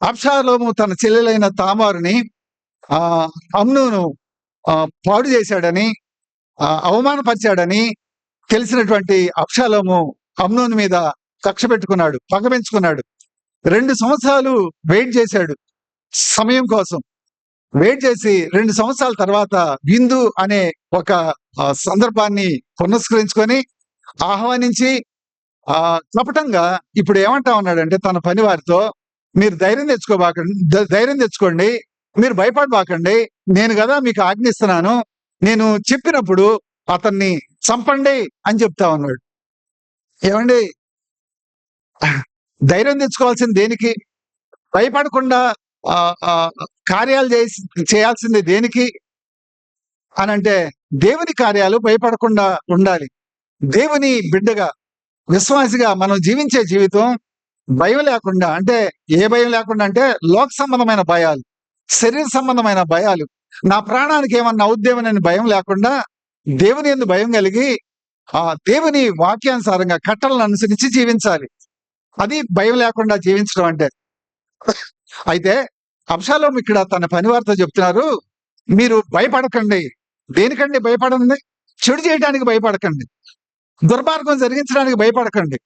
అబ్షాలోము తన చెల్లెలైన తామారుని ఆ అమ్నోను పాడు చేశాడని, అవమానపరిచాడని తెలిసినటువంటి అబ్షాలోము అమ్నోను మీద కక్ష పెట్టుకున్నాడు, పగ పెంచుకున్నాడు. 2 సంవత్సరాలు వెయిట్ చేశాడు సమయం కోసం. వెయిట్ చేసి 2 సంవత్సరాల తర్వాత విందు అనే ఒక సందర్భాన్ని పునస్కరించుకొని ఆహ్వానించి కపటంగా ఇప్పుడు ఏమంటా ఉన్నాడంటే తన పని వారితో, మీరు ధైర్యం తెచ్చుకోండి, మీరు భయపడబాకండి, నేను కదా మీకు ఆజ్ఞిస్తున్నాను, నేను చెప్పినప్పుడు అతన్ని చంపండి అని చెప్తా ఉన్నాడు. ఏమండి, ధైర్యం తెచ్చుకోవాల్సింది దేనికి? భయపడకుండా కార్యాలు చేయాల్సింది దేనికి అనంటే దేవుని కార్యాలు భయపడకుండా ఉండాలి. దేవుని బిడ్డగా, విశ్వాసిగా మనం జీవించే జీవితం భయం లేకుండా, అంటే ఏ భయం లేకుండా అంటే లోక సంబంధమైన భయాలు, శరీర సంబంధమైన భయాలు, నా ప్రాణానికి ఏమన్నా అవుద్దేమోనని భయం లేకుండా దేవుని యందు భయం కలిగి దేవుని వాక్యానుసారంగా కట్టలను అనుసరించి జీవించాలి. అది భయం లేకుండా జీవించడం అంటే. అయితే అబ్షాలోము ఇక్కడ తన పనివారితో చెప్తున్నారు, మీరు భయపడకండి. దేనికండి భయపడండి? చెడు చేయడానికి భయపడకండి, దుర్మార్గం జరిగించడానికి భయపడకండి,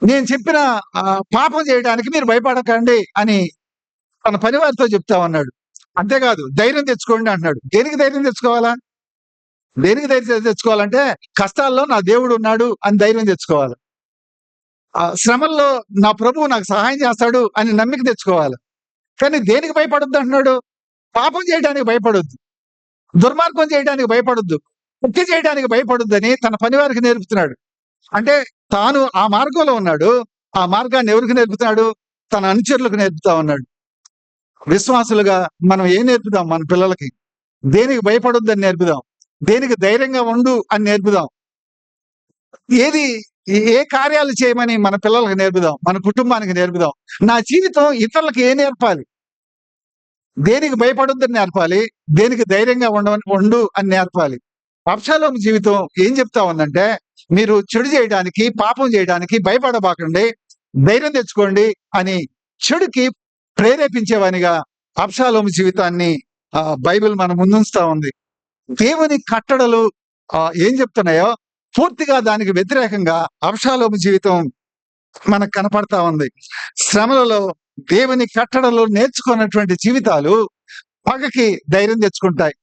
నేను చెప్పిన పాపం చేయడానికి మీరు భయపడకండి అని తన పనివారితో చెప్తా ఉన్నాడు. అంతేకాదు ధైర్యం తెచ్చుకోండి అంటున్నాడు. దేనికి ధైర్యం తెచ్చుకోవాలా? దేనికి ధైర్యం తెచ్చుకోవాలంటే కష్టాల్లో నా దేవుడు ఉన్నాడు అని ధైర్యం తెచ్చుకోవాలి. శ్రమల్లో నా ప్రభువు నాకు సహాయం చేస్తాడు అని నమ్మిక తెచ్చుకోవాలి. కానీ దేనికి భయపడొద్దు అంటున్నాడు? పాపం చేయడానికి భయపడొద్దు, దుర్మార్గం చేయడానికి భయపడొద్దు, హత్య చేయడానికి భయపడొద్దని తన పనివారికి నేర్పుతున్నాడు. అంటే తాను ఆ మార్గంలో ఉన్నాడు. ఆ మార్గాన్ని ఎవరికి నేర్పుతున్నాడు? తన అనుచరులకు నేర్పుతా ఉన్నాడు. విశ్వాసులుగా మనం ఏం నేర్పుదాం? మన పిల్లలకి దేనికి భయపడొద్దని నేర్పుదాం, దేనికి ధైర్యంగా ఉండు అని నేర్పుదాం, ఏ కార్యాలు చేయమని మన పిల్లలకు నేర్పుదాం, మన కుటుంబానికి నేర్పుదాం. నా జీవితం ఇతరులకు ఏ నేర్పాలి? దేనికి భయపడొద్దని నేర్పాలి, దేనికి ధైర్యంగా ఉండు అని నేర్పాలి. అబ్షాలోము జీవితం ఏం చెప్తా ఉందంటే, మీరు చెడు చేయడానికి, పాపం చేయడానికి భయపడబాకండి, ధైర్యం తెచ్చుకోండి అని చెడుకి ప్రేరేపించేవానిగా అబ్షాలోము జీవితాన్ని బైబిల్ మన ముందుంచుతా ఉంది. దేవుని కట్టడలు ఏం చెప్తున్నాయో పూర్తిగా దానికి వ్యతిరేకంగా అబ్షాలోము జీవితం మనకు కనపడతా ఉంది. శ్రమలలో దేవుని కట్టడలు నేర్చుకున్నటువంటి జీవితాలు పగకి ధైర్యం తెచ్చుకుంటాయి,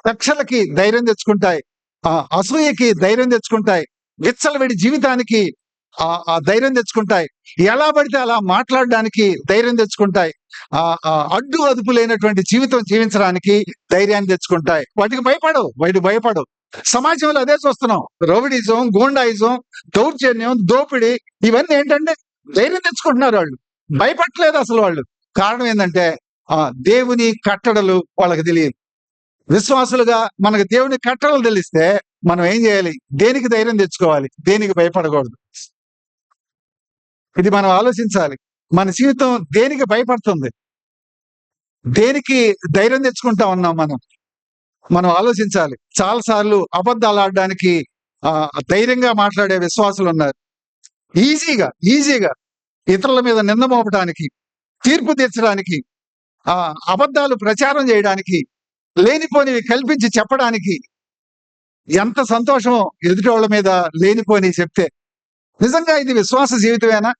కక్షలకి ధైర్యం తెచ్చుకుంటాయి, అసూయకి ధైర్యం తెచ్చుకుంటాయి, విచ్చలవిడి జీవితానికి ధైర్యం తెచ్చుకుంటాయి, ఎలా పడితే అలా మాట్లాడడానికి ధైర్యం తెచ్చుకుంటాయి, అడ్డు అదుపు లేనటువంటి జీవితం జీవించడానికి ధైర్యాన్ని తెచ్చుకుంటాయి. వాటికి భయపడవు. సమాజంలో అదే చూస్తున్నాం. రౌడీజం, గూండాయిజం, దౌర్జన్యం, దోపిడీ, ఇవన్నీ ఏంటంటే ధైర్యం తెచ్చుకుంటున్నారు. వాళ్ళు భయపడలేదు అసలు. వాళ్ళు కారణం ఏంటంటే దేవుని కట్టడలు వాళ్ళకి తెలియదు. విశ్వాసులుగా మనకు దేవుని కట్టడలు తెలిస్తే మనం ఏం చేయాలి? దేనికి ధైర్యం తెచ్చుకోవాలి, దేనికి భయపడకూడదు. ఇది మనం ఆలోచించాలి. మన జీవితం దేనికి భయపడుతుంది, దేనికి ధైర్యం తెచ్చుకుంటా ఉన్నాం మనం ఆలోచించాలి. చాలాసార్లు అబద్ధాలు ఆడడానికి ధైర్యంగా మాట్లాడే విశ్వాసులు ఉన్నారు. ఈజీగా ఇతరుల మీద నింద మోపడానికి, తీర్పు తీర్చడానికి, అబద్ధాలు ప్రచారం చేయడానికి, లేనిపోనివి కల్పించి చెప్పడానికి ఎంత సంతోషమో ఎదుటి వాళ్ళ మీద లేనిపోని చెప్తే. నిజంగా ఇది విశ్వాస జీవితమేనా?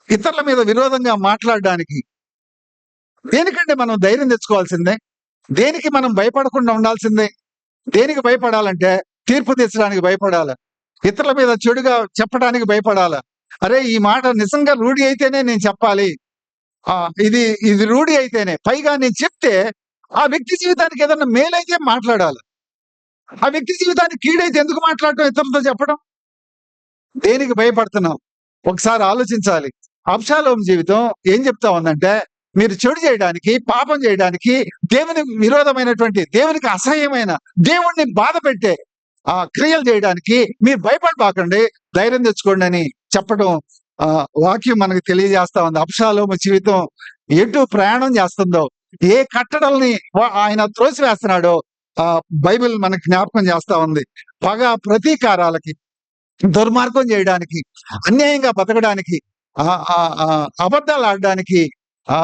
ఇతరుల మీద విరోధంగా మాట్లాడడానికి దేనికంటే మనం ధైర్యం తెచ్చుకోవాల్సిందే, దేనికి మనం భయపడకుండా ఉండాల్సిందే. దేనికి భయపడాలంటే తీర్పు తీర్చడానికి భయపడాలి, ఇతరుల మీద చెడుగా చెప్పడానికి భయపడాలి. అరే, ఈ మాట నిజంగా రూఢి అయితేనే నేను చెప్పాలి, ఇది రూఢి అయితేనే, పైగా నేను చెప్తే ఆ వ్యక్తి జీవితానికి ఏదన్నా మేలైతే మాట్లాడాలి, ఆ వ్యక్తి జీవితానికి కీడైతే ఎందుకు మాట్లాడటం, ఇతరులతో చెప్పడం? దేనికి భయపడుతున్నాం? ఒకసారి ఆలోచించాలి. అబ్షాలోము జీవితం ఏం చెప్తా ఉందంటే, మీరు చెడు చేయడానికి, పాపం చేయడానికి, దేవుని విరోధమైనటువంటి, దేవునికి అసహ్యమైన, దేవుణ్ణి బాధ పెట్టే క్రియలు చేయడానికి మీరు భయపడబాకండి, ధైర్యం తెచ్చుకోండి అని చెప్పడం వాక్యం మనకు తెలియజేస్తా ఉంది. అబ్షాలోము జీవితం ఎటు ప్రయాణం చేస్తుందో, ఏ కట్టడల్ని ఆయన త్రోసివేస్తున్నాడో బైబిల్ మనకు జ్ఞాపకం చేస్తా ఉంది. పగ ప్రతీకారాలకి, దుర్మార్గం చేయడానికి, అన్యాయంగా బతకడానికి, అబద్ధాలు ఆడడానికి ఆ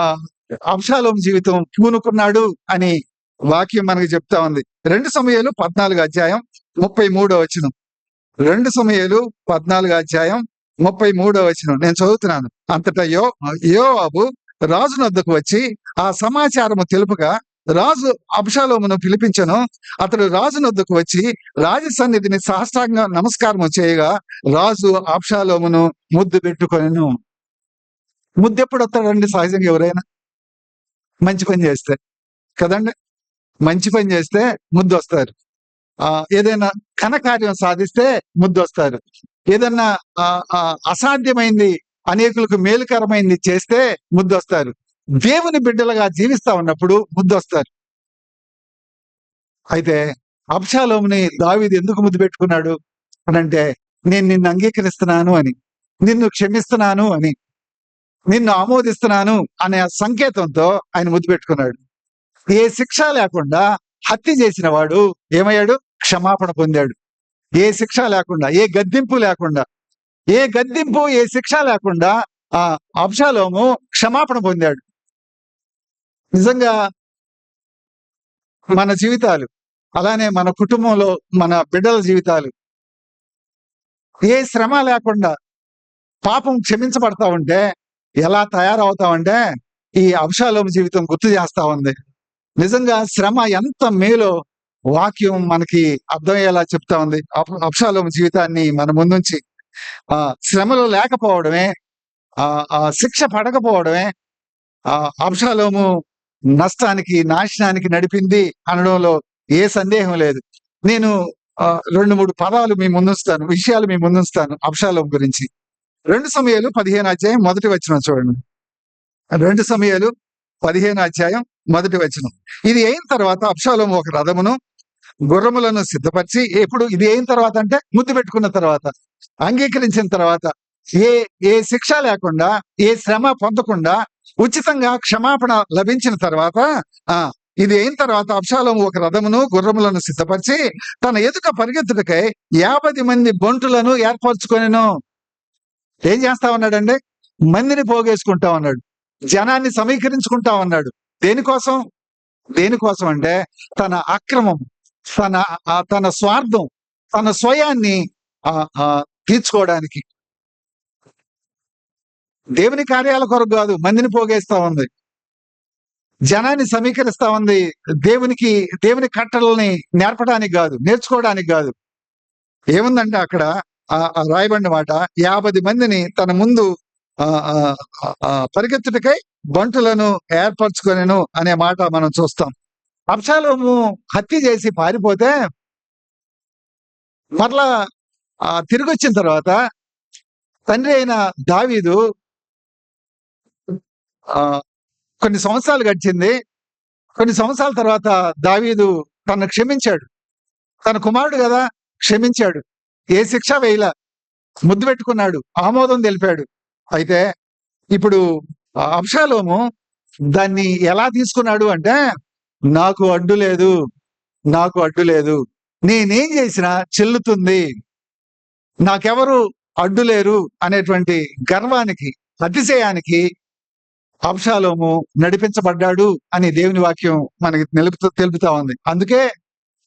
అబ్షాలోము జీవితం పూనుకున్నాడు అని వాక్యం మనకి చెప్తా ఉంది. 2 సమూయేలు 14 అధ్యాయం 33 వచనం. 2 సమూయేలు 14 అధ్యాయం 33 వచనం నేను చదువుతున్నాను. అంతటా యోవాబు రాజునొద్దకు వచ్చి ఆ సమాచారము తెలుపగా రాజు అబ్షాలోమును పిలిపించెను. అతడు రాజునొద్దకు వచ్చి రాజ సన్నిధిని సాష్టాంగ నమస్కారము చేయగా రాజు అబ్షాలోమును ముద్దు పెట్టుకొనెను. ముద్దు ఎప్పుడు వస్తాడండి సహజంగా ఎవరైనా? మంచి పని చేస్తే కదండి. మంచి పని చేస్తే ముద్దు వస్తారు. ఏదైనా ఘనకార్యం సాధిస్తే ముద్దు వస్తారు. ఏదన్నా అసాధ్యమైంది అనేకులకు మేలుకరమైంది చేస్తే ముద్దు వస్తారు. దేవుని బిడ్డలుగా జీవిస్తా ఉన్నప్పుడు ముద్దు వస్తారు. అయితే అబ్షాలోముని దావీదు ఎందుకు ముద్దు పెట్టుకున్నాడు అనంటే, నేను నిన్ను అంగీకరిస్తున్నాను అని, నిన్ను క్షమిస్తున్నాను అని, నిన్ను ఆమోదిస్తున్నాను అనే సంకేతంతో ఆయన ముద్దు పెట్టుకున్నాడు. ఏ శిక్ష లేకుండా హత్య చేసిన వాడు ఏమయ్యాడు? క్షమాపణ పొందాడు. ఏ శిక్ష లేకుండా, ఏ గద్దింపు లేకుండా, ఏ శిక్ష లేకుండా ఆ అబ్షాలోము క్షమాపణ పొందాడు. నిజంగా మన జీవితాలు, అలానే మన కుటుంబంలో మన బిడ్డల జీవితాలు ఏ శ్రమ లేకుండా పాపం క్షమించబడతా ఉంటే ఎలా తయారవుతామంటే ఈ అబ్షాలోము జీవితం గుర్తు చేస్తా ఉంది. నిజంగా శ్రమ ఎంత మేలో వాక్యం మనకి అర్థమయ్యేలా చెప్తా ఉంది. అబ్షాలోము జీవితాన్ని మన ముందుంచి శ్రమలు లేకపోవడమే, శిక్ష పడకపోవడమే అబ్షాలోము నష్టానికి, నాశనానికి నడిపింది అనడంలో ఏ సందేహం లేదు. నేను 2-3 పదాలు మీ ముందుంచుతాను, విషయాలు మీ ముందుంచుతాను అబ్షాలోము గురించి. 2 సమూయేలు 15 అధ్యాయం 1 వచనం చూడండి. 2 సమూయేలు 15 అధ్యాయం 1 వచనం. ఇది అయిన తర్వాత అబ్షాలోము ఒక రథమును గుర్రములను సిద్ధపరిచి, ఎప్పుడు ఇది అయిన తర్వాత అంటే ముద్దు పెట్టుకున్న తర్వాత, అంగీకరించిన తర్వాత, ఏ శిక్ష లేకుండా, ఏ శ్రమ పొందకుండా ఉచితంగా క్షమాపణ లభించిన తర్వాత, ఇది అయిన తర్వాత అబ్షాలోము ఒక రథమును గుర్రములను సిద్ధపరిచి తన ఎదుట పరిగెత్తుటకై 50 మంది బంటులను ఏర్పరచుకొనెను. ఏం చేస్తా ఉన్నాడండి? మందిని పోగేసుకుంటా ఉన్నాడు, జనాన్ని సమీకరించుకుంటా ఉన్నాడు. దేనికోసం అంటే తన అక్రమం, తన స్వార్థం, తన స్వయాన్ని తీర్చుకోవడానికి. దేవుని కార్యాల కొరకు కాదు, మందిని పోగేస్తా ఉంది, జనాన్ని సమీకరిస్తా ఉంది. దేవుని కట్టలని నేర్పడానికి కాదు, నేర్చుకోవడానికి కాదు. ఏముందంటే అక్కడ రాయబడిన మాట, 50 మందిని తన ముందు పరిగెత్తుటకై బంటులను ఏర్పరచుకొనెను అనే మాట మనం చూస్తాం. అబ్షాలోము హత్య చేసి పారిపోతే మరలా తిరిగి వచ్చిన తర్వాత తండ్రి అయిన దావీదు కొన్ని సంవత్సరాలు గడిచింది. కొన్ని సంవత్సరాల తర్వాత దావీదు తనను క్షమించాడు. తన కుమారుడు కదా, క్షమించాడు. ఏ శిక్ష వేయలా, ముద్దు పెట్టుకున్నాడు, ఆమోదం తెలిపాడు. అయితే ఇప్పుడు అబ్షాలోము దాన్ని ఎలా తీసుకున్నాడు అంటే, నాకు అడ్డు లేదు, నేనేం చేసినా చెల్లుతుంది, నాకెవరు అడ్డు లేరు అనేటువంటి గర్వానికి, అతిశయానికి అబ్షాలోము నడిపించబడ్డాడు అని దేవుని వాక్యం మనకి తెలుపుతా ఉంది. అందుకే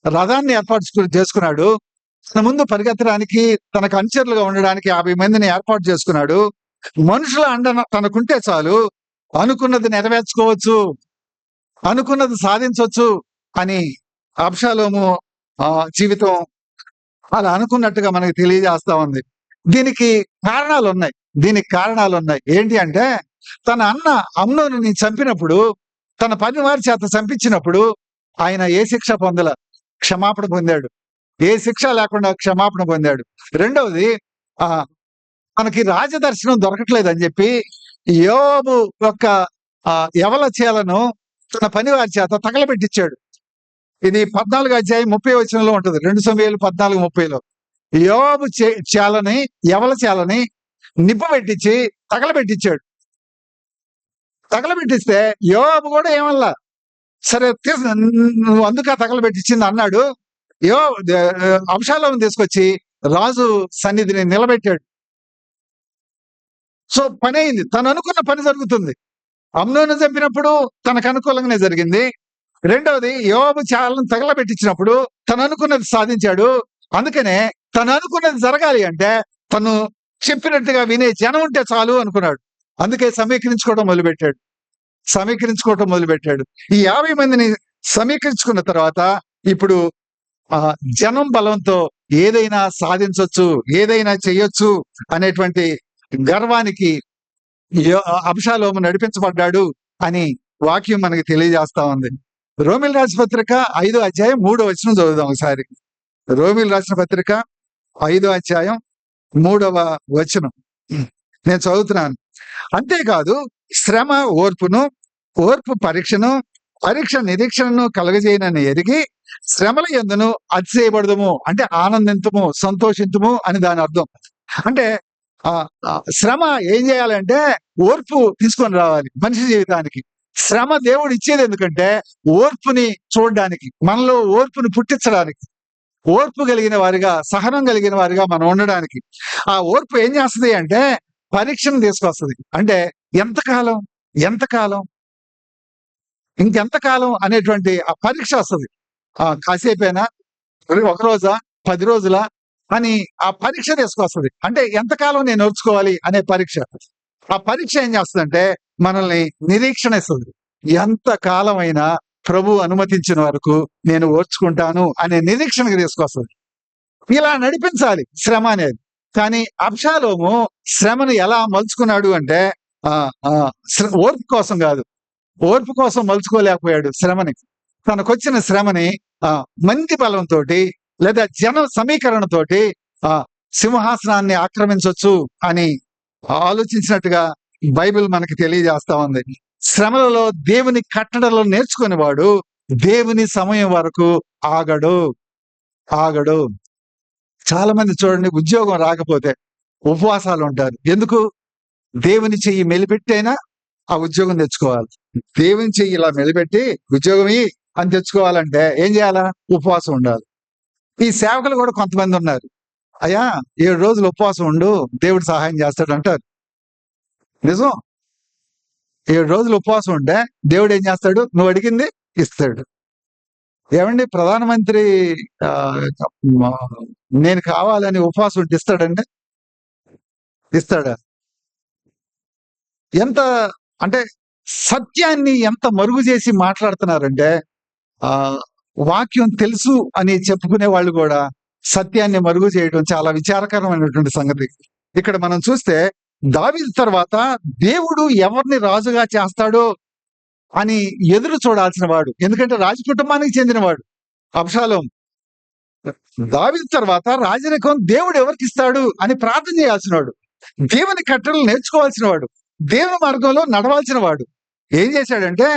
రథాన్ని ఏర్పాటు చేసుకున్నాడు. తన ముందు పరిగెత్తడానికి, తనకు అనుచరులుగా ఉండడానికి 50 మందిని ఏర్పాటు చేసుకున్నాడు. మనుషుల అండ తనకుంటే చాలు, అనుకున్నది నెరవేర్చుకోవచ్చు, అనుకున్నది సాధించవచ్చు అని అబ్షాలోము జీవితం అలా అనుకున్నట్టుగా మనకి తెలియజేస్తా ఉంది. దీనికి కారణాలు ఉన్నాయి. ఏంటి అంటే, తన అన్న అమ్నోనుని చంపినప్పుడు, తన పనివారి చేత చంపించినప్పుడు ఆయన ఏ శిక్ష పొందల, క్షమాపణ పొందాడు. ఏ శిక్ష లేకుండా క్షమాపణ పొందాడు. రెండవది, మనకి రాజదర్శనం దొరకట్లేదని చెప్పి యోబు యొక్క యవల చేలను తన పనివారి చేత తగలబెట్టించాడు. ఇది 14 అధ్యాయం 30 వచనంలో ఉంటుంది. 2 సమూయేలు 14:30లో యోబు యవల చేలని నిప్పబెట్టించి తగలబెట్టించాడు. తగలబెట్టిస్తే యోబు కూడా ఏమల్లా, సరే నువ్వు అందుక తగలబెట్టించింది అన్నాడు. అబ్షాలోమును తీసుకొచ్చి రాజు సన్నిధిని నిలబెట్టాడు. సో పని అయింది, తను అనుకున్న పని జరుగుతుంది. అమ్నోను చంపినప్పుడు తనకు అనుకూలంగానే జరిగింది. రెండవది యోవాబు చాలను తగలబెట్టించినప్పుడు తను అనుకున్నది సాధించాడు. అందుకనే తను అనుకున్నది జరగాలి అంటే తను చెప్పినట్టుగా వినే జనం ఉంటే చాలు అనుకున్నాడు. అందుకే సమీకరించుకోవడం మొదలుపెట్టాడు. ఈ 50 మందిని సమీకరించుకున్న తర్వాత ఇప్పుడు జనం బలంతో ఏదైనా సాధించొచ్చు, ఏదైనా చెయ్యొచ్చు అనేటువంటి గర్వానికి అబ్షాలోము నడిపించబడ్డాడు అని వాక్యం మనకి తెలియజేస్తా ఉంది. రోమిల్ రాసిన పత్రిక 5వ అధ్యాయం 3వ వచనం చదువుదాం ఒకసారి. రోమిల్ రాసిన పత్రిక 5వ అధ్యాయం 3వ వచనం నేను చదువుతున్నాను. అంతేకాదు శ్రమ ఓర్పును, ఓర్పు పరీక్షను, పరీక్ష నిరీక్షణను కలగజేయనని ఎరిగి శ్రమల యందును అతిశయపడదము, అంటే ఆనందించము, సంతోషించము అని దాని అర్థం. అంటే శ్రమ ఏం చేయాలంటే ఓర్పు తీసుకొని రావాలి మనిషి జీవితానికి. శ్రమ దేవుడు ఇచ్చేది ఎందుకంటే ఓర్పుని చూడడానికి, మనలో ఓర్పుని పుట్టించడానికి, ఓర్పు కలిగిన వారిగా, సహనం కలిగిన వారిగా మనం ఉండడానికి. ఆ ఓర్పు ఏం చేస్తుంది అంటే పరీక్షను తీసుకొస్తుంది. అంటే ఎంతకాలం ఇంకెంతకాలం అనేటువంటి ఆ పరీక్ష వస్తుంది. కాసేపైనా, ఒక రోజా, 10 రోజుల అని ఆ పరీక్ష తీసుకొస్తుంది. అంటే ఎంతకాలం నేను ఓర్చుకోవాలి అనే పరీక్ష. ఆ పరీక్ష ఏం చేస్తుందంటే మనల్ని నిరీక్షణ ఇస్తుంది. ఎంతకాలమైనా ప్రభు అనుమతించిన వరకు నేను ఓర్చుకుంటాను అనే నిరీక్షణకి తీసుకొస్తుంది. ఇలా నడిపించాలి శ్రమ అనేది. కానీ అబ్షాలోము శ్రమను ఎలా మలుచుకున్నాడు అంటే ఓర్పు కోసం కాదు, ఓర్పు కోసం మలుచుకోలేకపోయాడు శ్రమని. తనకొచ్చిన శ్రమని మంది బలంతో లేదా జన సమీకరణతోటి సింహాసనాన్ని ఆక్రమించవచ్చు అని ఆలోచించినట్టుగా బైబిల్ మనకి తెలియజేస్తా ఉంది. శ్రమలలో దేవుని కట్టడలో నేర్చుకునేవాడు దేవుని సమయం వరకు ఆగడు. చాలా మంది చూడండి, ఉద్యోగం రాకపోతే ఉపవాసాలు ఉంటారు. ఎందుకు? దేవుని చెయ్యి మెలిపెట్టైనా ఆ ఉద్యోగం తెచ్చుకోవాలి. దేవుని చెయ్యి ఇలా మెలిపెట్టి ఉద్యోగం అని తెచ్చుకోవాలంటే ఏం చేయాలా? ఉపవాసం ఉండాలి. ఈ సేవకులు కూడా కొంతమంది ఉన్నారు, అయ్యా 7 రోజులు ఉపవాసం ఉండు, దేవుడు సహాయం చేస్తాడు అంటారు. నిజం, 7 రోజులు ఉపవాసం ఉంటే దేవుడు ఏం చేస్తాడు? నువ్వు అడిగింది ఇస్తాడు. ఏమండి, ప్రధానమంత్రి నేను కావాలని ఉపవాసం ఉంటే ఇస్తాడండి? ఇస్తాడా? ఎంత అంటే సత్యాన్ని ఎంత మరుగు చేసి మాట్లాడుతున్నారంటే వాక్యం తెలుసు అని చెప్పుకునే వాళ్ళు కూడా సత్యాన్ని మరుగు చేయడం చాలా విచారకరమైనటువంటి సంగతి. ఇక్కడ మనం చూస్తే దావీదు తర్వాత దేవుడు ఎవరిని రాజుగా చేస్తాడో అని ఎదురు చూడాల్సిన వాడు, ఎందుకంటే రాజ కుటుంబానికి చెందినవాడు అబ్షాలోము. దావీదు తర్వాత రాజరికం దేవుడు ఎవరికి ఇస్తాడు అని ప్రార్థన చేయాల్సిన వాడు, దేవుని కట్టడలు నేర్చుకోవాల్సిన వాడు, దేవుని మార్గంలో నడవాల్సిన వాడు ఏం చేశాడంటే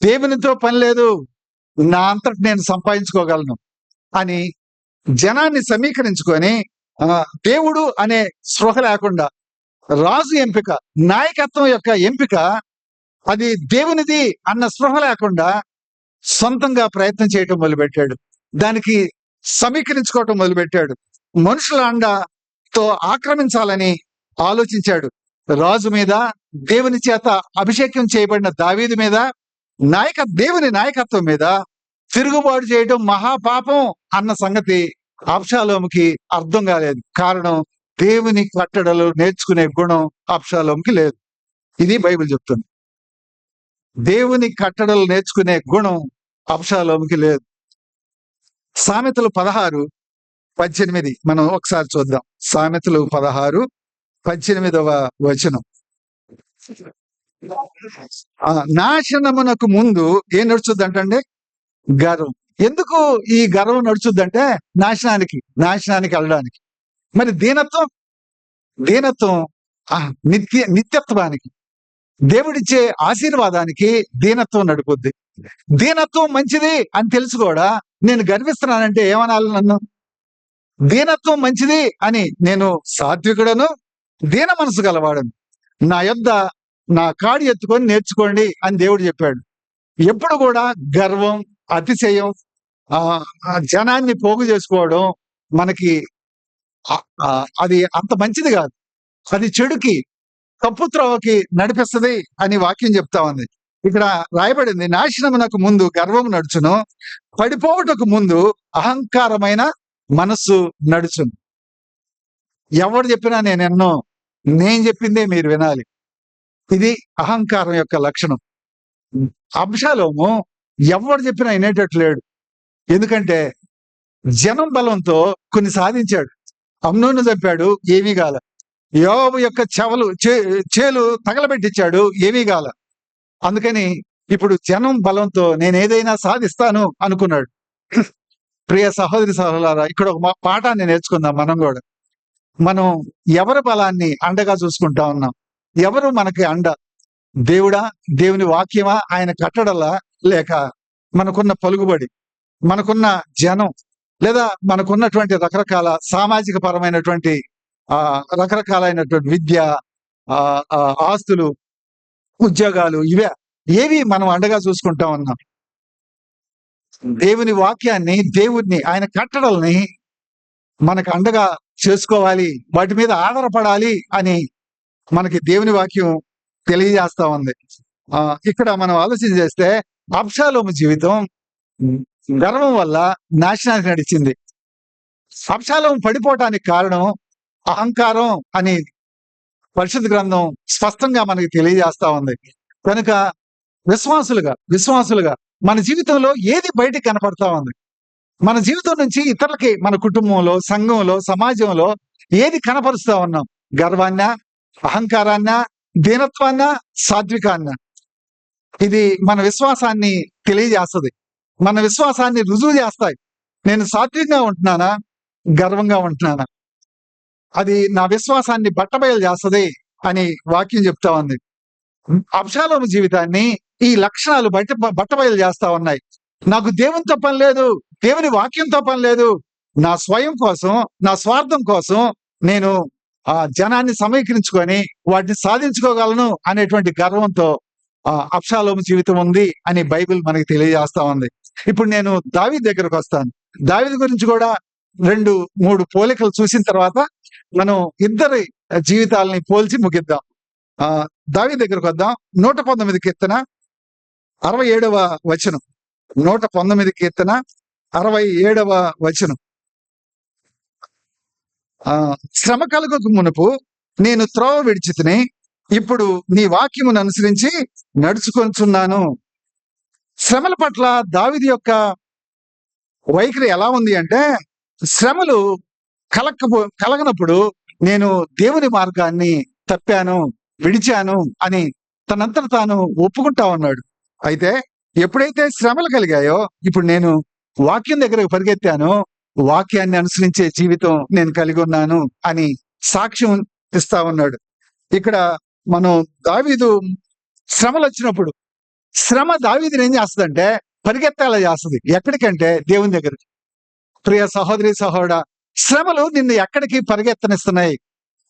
దేవునితో పని లేదు, నా అంతటి నేను సంపాదించుకోగలను అని జనాన్ని సమీకరించుకొని దేవుడు అనే స్పృహ లేకుండా, రాజు ఎంపిక, నాయకత్వం యొక్క ఎంపిక అది దేవునిది అన్న స్పృహ లేకుండా సొంతంగా ప్రయత్నం చేయటం మొదలుపెట్టాడు. దానికి సమీకరించుకోవటం మొదలుపెట్టాడు. మనుషుల అండతో ఆక్రమించాలని ఆలోచించాడు. రాజు మీద, దేవుని చేత అభిషేకం చేయబడిన దావీదు మీద, దేవుని నాయకత్వం మీద తిరుగుబాటు చేయడం మహాపాపం అన్న సంగతి అబ్షాలోముకి అర్థం కాలేదు. కారణం, దేవుని కట్టడలు నేర్చుకునే గుణం అబ్షాలోముకి లేదు. ఇది బైబిల్ చెప్తుంది. దేవుని కట్టడలు నేర్చుకునే గుణం అబ్షాలోముకి లేదు. సామెతలు 16:18 మనం ఒకసారి చూద్దాం. సామెతలు 16:18 వచనం. నాశనమునకు ముందు ఏం నడుచుద్దంటే గర్వం. ఎందుకు ఈ గర్వం నడుచుద్దంటే నాశనానికి వెళ్ళడానికి. మరి దీనత్వం నిత్యత్వానికి, దేవుడిచ్చే ఆశీర్వాదానికి దీనత్వం నడుపుద్ది. దీనత్వం మంచిది అని తెలుసు కూడా నేను గర్విస్తున్నానంటే ఏమనాలి? నన్ను దీనత్వం మంచిది అని, నేను సాత్వికుడను, దీన మనసు గలవాడను, నా యొద్ద నా కాడి ఎత్తుకొని నేర్చుకోండి అని దేవుడు చెప్పాడు. ఎప్పుడు కూడా గర్వం, అతిశయం, జనాన్ని పోగు చేసుకోవడం మనకి అది అంత మంచిది కాదు. అది చెడుకి తప్పు త్రోవకి నడిపిస్తుంది అని వాక్యం చెప్తా ఉంది. ఇక్కడ రాయబడింది, నాశనమునకు ముందు గర్వము నడుచును, పడిపోవుటకు ముందు అహంకారమైన మనస్సు నడుచును. ఎవరు చెప్పినా నేను చెప్పిందే మీరు వినాలి. ఇది అహంకారం యొక్క లక్షణం. అబ్షాలోము ఎవరు చెప్పినా వినేటట్టు లేడు. ఎందుకంటే జనం బలంతో కొన్ని సాధించాడు. అమ్నోను చంపాడు, ఏమీ కాల. యోబు యొక్క చేలు తగలబెట్టించాడు, ఏమీ కాల. అందుకని ఇప్పుడు జనం బలంతో నేను ఏదైనా సాధిస్తాను అనుకున్నాడు. ప్రియ సహోదరి సహోదరులారా, ఇక్కడ ఒక పాఠాన్ని నేర్చుకుందాం. మనం ఎవరి బలాన్ని అండగా చూసుకుంటా ఉన్నాం? ఎవరు మనకి అండ? దేవుడా, దేవుని వాక్యమా, ఆయన కట్టడలా, లేక మనకున్న పలుకుబడి, మనకున్న జనం, లేదా మనకున్నటువంటి రకరకాల సామాజిక పరమైనటువంటి రకరకాలైనటువంటి విద్య, ఆస్తులు, ఉద్యోగాలు, ఏవి మనం అండగా చూసుకుంటా ఉన్నాం? దేవుని వాక్యాన్ని, దేవుడిని, ఆయన కట్టడల్ని మనకు అండగా చేసుకోవాలి, వాటి మీద ఆధారపడాలి అని మనకి దేవుని వాక్యం తెలియజేస్తా ఉంది. ఇక్కడ మనం ఆలోచన చేస్తే అబ్షాలోము జీవితం గర్వం వల్ల నాశనానికి నడిచింది. అబ్షాలోము పడిపోవటానికి కారణం అహంకారం అని పరిశుద్ధ గ్రంథం స్పష్టంగా మనకి తెలియజేస్తా ఉంది. కనుక విశ్వాసులుగా మన జీవితంలో ఏది బయటికి కనపడతా ఉంది? మన జీవితం నుంచి ఇతరులకి, మన కుటుంబంలో, సంఘంలో, సమాజంలో ఏది కనపరుస్తా ఉన్నాం? గర్వాన్న, అహంకారాన్న, దీనత్వాన్న, సాత్వికాన్న? ఇది మన విశ్వాసాన్ని తెలియజేస్తుంది, మన విశ్వాసాన్ని రుజువు చేస్తాయి. నేను సాత్వికంగా ఉంటున్నానా, గర్వంగా ఉంటున్నానా? అది నా విశ్వాసాన్ని బట్టబయలు చేస్తుంది అని వాక్యం చెప్తా ఉంది. అబ్షాలోము జీవితాన్ని ఈ లక్షణాలు బట్టబయలు చేస్తా ఉన్నాయి. నాకు దేవునితో పని లేదు, దేవుని వాక్యంతో పని లేదు, నా స్వయం కోసం, నా స్వార్థం కోసం నేను జనాన్ని సమీకరించుకొని వాటిని సాధించుకోగలను అనేటువంటి గర్వంతో అబ్షాలోము జీవితం ఉంది అని బైబిల్ మనకి తెలియజేస్తా ఉంది. ఇప్పుడు నేను దావీదు దగ్గరకు వస్తాను. దావీదు గురించి కూడా 2-3 పోలికలు చూసిన తర్వాత మనం ఇద్దరి జీవితాలని పోల్చి ముగిద్దాం. దావీదు దగ్గరకు వద్దాం. 119 కీర్తన 67వ వచనం. 119 కీర్తన 67వ వచనం. శ్రమ కలుగకు మునుపు నేను త్రోవ విడిచితిని, ఇప్పుడు నీ వాక్యమును అనుసరించి నడుచుకొంచున్నాను. శ్రమల పట్ల దావీదు యొక్క వైఖరి ఎలా ఉంది అంటే, శ్రమలు కలగనప్పుడు నేను దేవుని మార్గాన్ని తప్పాను, విడిచాను అని తనంతట తాను ఒప్పుకుంటా ఉన్నాడు. అయితే ఎప్పుడైతే శ్రమలు కలిగాయో, ఇప్పుడు నేను వాక్యం దగ్గరకు పరిగెత్తాను, వాక్యాన్ని అనుసరించే జీవితం నేను కలిగి ఉన్నాను అని సాక్ష్యం ఇస్తా ఉన్నాడు. ఇక్కడ మనం దావీదు శ్రమలు వచ్చినప్పుడు, శ్రమ దావీదుని ఏం చేస్తుందంటే పరిగెత్తాలా చేస్తుంది. ఎక్కడికంటే దేవుని దగ్గరికి. ప్రియ సహోదరి సహోదరుడా, శ్రమలు నిన్ను ఎక్కడికి పరిగెత్తనిస్తున్నాయి?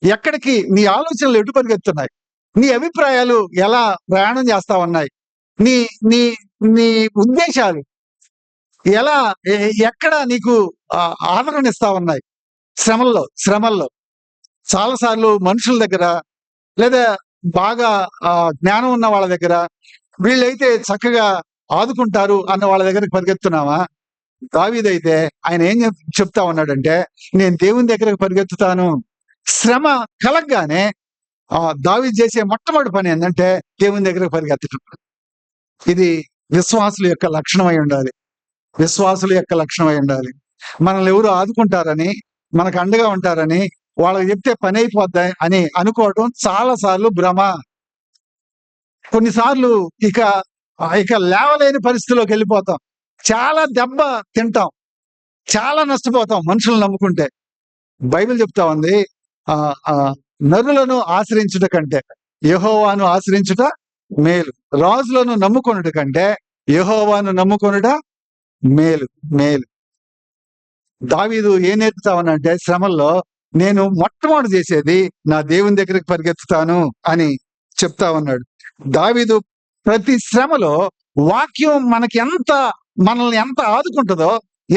ఎక్కడికి నీ ఆలోచనలు ఎటు పరిగెత్తున్నాయి? నీ అభిప్రాయాలు ఎలా ప్రయాణం చేస్తా ఉన్నాయి? నీ నీ నీ ఉద్దేశాలు ఎక్కడ నీకు ఆదరణ ఇస్తా ఉన్నాయి? శ్రమల్లో చాలాసార్లు మనుషుల దగ్గర, లేదా బాగా జ్ఞానం ఉన్న వాళ్ళ దగ్గర, వీళ్ళైతే చక్కగా ఆదుకుంటారు అన్న వాళ్ళ దగ్గరికి పరిగెత్తున్నావా? దావీదైతే ఆయన ఏం చెప్తా ఉన్నాడంటే, నేను దేవుని దగ్గరకు పరిగెత్తుతాను. శ్రమ కలగగానే దావీదు చేసే మొట్టమొదటి పని ఏంటంటే దేవుని దగ్గరకు పరిగెత్తడం. ఇది విశ్వాసుల యొక్క లక్షణమై ఉండాలి. మనల్ని ఎవరు ఆదుకుంటారని, మనకు అండగా ఉంటారని, వాళ్ళకి చెప్తే పని అయిపోద్ది అని అనుకోవటం చాలా సార్లు భ్రమ. కొన్నిసార్లు ఇక లేవలేని పరిస్థితిలోకి వెళ్ళిపోతాం. చాలా దెబ్బ తింటాం, చాలా నష్టపోతాం మనుషులను నమ్ముకుంటే. బైబిల్ చెప్తా ఉంది, నరులను ఆశ్రయించుట కంటే యెహోవాను ఆశ్రయించుట మేలు, రాజులను నమ్ముకొనుట కంటే యెహోవాను నమ్ముకొనుట మేలు. దావీదు ఏం నేర్పుతా ఉన్నాడంటే, శ్రమల్లో నేను మొట్టమొదటి చేసేది నా దేవుని దగ్గరికి పరిగెత్తుతాను అని చెప్తా ఉన్నాడు. దావీదు ప్రతి శ్రమలో వాక్యం మనల్ని ఎంత ఆదుకుంటుందో,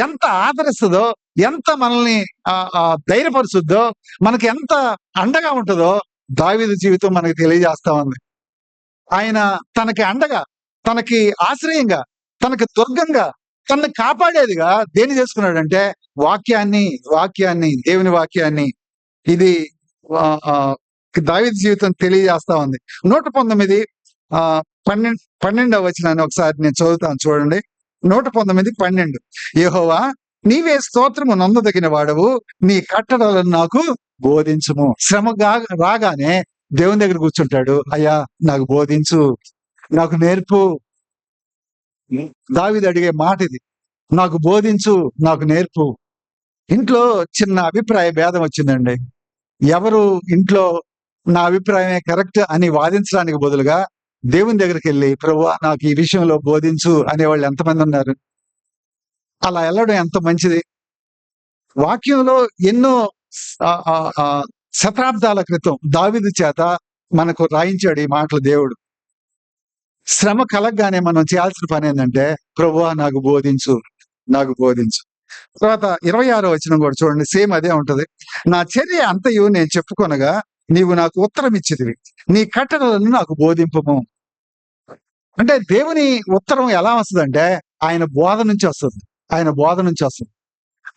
ఎంత ఆదరిస్తుందో, ఎంత మనల్ని ధైర్యపరుస్తుందో, మనకి ఎంత అండగా ఉంటుందో దావీదు జీవితం మనకి తెలియజేస్తా ఉంది. ఆయన తనకి అండగా, తనకి ఆశ్రయంగా, తనకి దుర్గంగా, తనని కాపాడేదిగా దేన్ని చేసుకున్నాడంటే వాక్యాన్ని, దేవుని వాక్యాన్ని. ఇది ఆహ్, ఆహ్, దావీదు జీవితం తెలియజేస్తా ఉంది. 119 12వ వచనాన్ని ఒకసారి నేను చదువుతాను చూడండి. 119:12 యెహోవా నీవే స్తోత్రము నొందదగిన వాడవు, నీ కట్టడలను నాకు బోధించుము. శ్రమ రాగానే దేవుని దగ్గర కూర్చుంటాడు. అయ్యా నాకు బోధించు, నాకు నేర్పు. దావీదు అడిగే మాట ఇది. నాకు బోధించు, నాకు నేర్పు. ఇంట్లో చిన్న అభిప్రాయ భేదం వచ్చిందండి. ఎవరు ఇంట్లో నా అభిప్రాయమే కరెక్ట్ అని వాదించడానికి బదులుగా దేవుని దగ్గరికి వెళ్ళి, ప్రభువా నాకు ఈ విషయంలో బోధించు అనేవాళ్ళు ఎంతమంది ఉన్నారు? అలా వెళ్ళడం ఎంత మంచిది. వాక్యంలో ఎన్నో శతాబ్దాల క్రితం దావీదు చేత మనకు రాయించాడు ఈ మాటలు దేవుడు. శ్రమ కలగగానే మనం చేయాల్సిన పని ఏంటంటే, ప్రభువా నాకు బోధించు, నాకు బోధించు. తర్వాత 26వ వచనం కూడా చూడండి, సేమ్ అదే ఉంటది. నా చర్య అంతయు నేను చెప్పుకొనగా నీవు నాకు ఉత్తరం ఇచ్చితివి, నీ కట్టడలను నాకు బోధింపము. అంటే దేవుని ఉత్తరం ఎలా వస్తుందంటే ఆయన బోధ నుంచి వస్తుంది. ఆయన బోధ నుంచి వస్తుంది.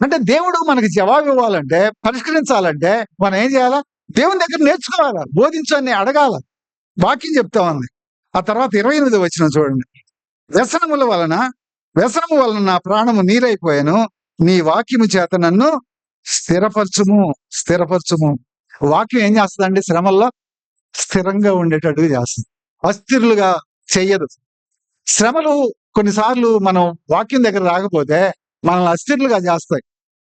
అంటే దేవుడు మనకి జవాబు ఇవ్వాలంటే, పరిష్కరించాలంటే మనం ఏం చేయాలా? దేవుని దగ్గర నేర్చుకోవాలా, బోధించు అని అడగాల. వాక్యం చెప్తా ఉంది. ఆ తర్వాత 28వ వచనం చూడండి. వ్యసనము వలన నా ప్రాణము నీరైపోయాను, నీ వాక్యము చేత నన్ను స్థిరపరచుము. వాక్యం ఏం చేస్తుందండి? శ్రమల్లో స్థిరంగా ఉండేటట్టుగా చేస్తుంది, అస్థిరులుగా చెయ్యదు. శ్రమలు కొన్నిసార్లు మనం వాక్యం దగ్గర రాకపోతే మనల్ని అస్థిరులుగా చేస్తాయి.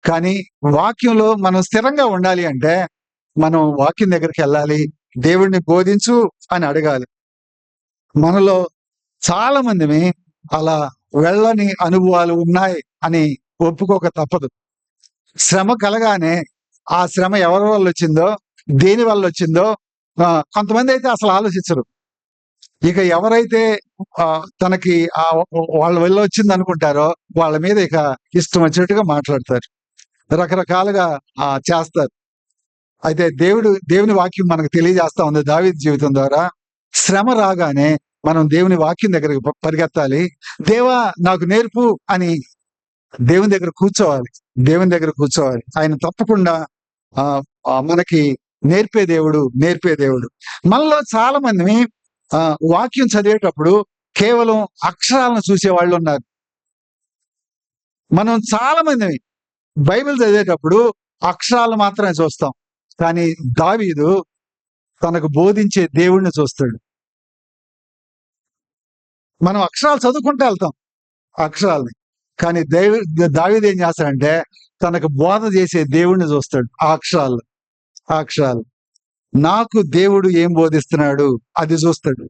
కానీ వాక్యంలో మనం స్థిరంగా ఉండాలి అంటే మనం వాక్యం దగ్గరికి వెళ్ళాలి, దేవుడిని బోధించు అని అడగాలి. మనలో చాలా మందిని అలా వెళ్ళని అనుభవాలు ఉన్నాయి అని ఒప్పుకోక తప్పదు. శ్రమ కలగానే ఆ శ్రమ ఎవరి వల్ల వచ్చిందో, దేని వల్ల వచ్చిందో కొంతమంది అయితే అసలు ఆలోచించరు. ఇక ఎవరైతే తనకి వాళ్ళ వల్ల వచ్చింది అనుకుంటారో వాళ్ళ మీద ఇక ఇష్టం వచ్చినట్టుగా మాట్లాడతారు, రకరకాలుగా చేస్తారు. అయితే దేవుని వాక్యం మనకు తెలియజేస్తా ఉంది దావీదు జీవితం ద్వారా. శ్రమ రాగానే మనం దేవుని వాక్యం దగ్గరకు పరిగెత్తాలి. దేవా నాకు నేర్పు అని దేవుని దగ్గర కూర్చోవాలి. ఆయన తప్పకుండా మనకి నేర్పే దేవుడు. మనలో చాలా మంది వాక్యం చదివేటప్పుడు కేవలం అక్షరాలను చూసే వాళ్ళు ఉన్నారు. మనం చాలా మంది బైబిల్ చదివేటప్పుడు అక్షరాలు మాత్రమే చూస్తాం. కానీ దావీదు తనకు బోధించే దేవుడిని చూస్తాడు. మనం అక్షరాలు చదువుకుంటూ వెళ్తాం అక్షరాలని, కానీ దావీదు ఏం చేస్తాడంటే తనకు బోధ చేసే దేవుడిని చూస్తాడు. ఆ అక్షరాలు నాకు దేవుడు ఏం బోధిస్తున్నాడు అది చూస్తాడు.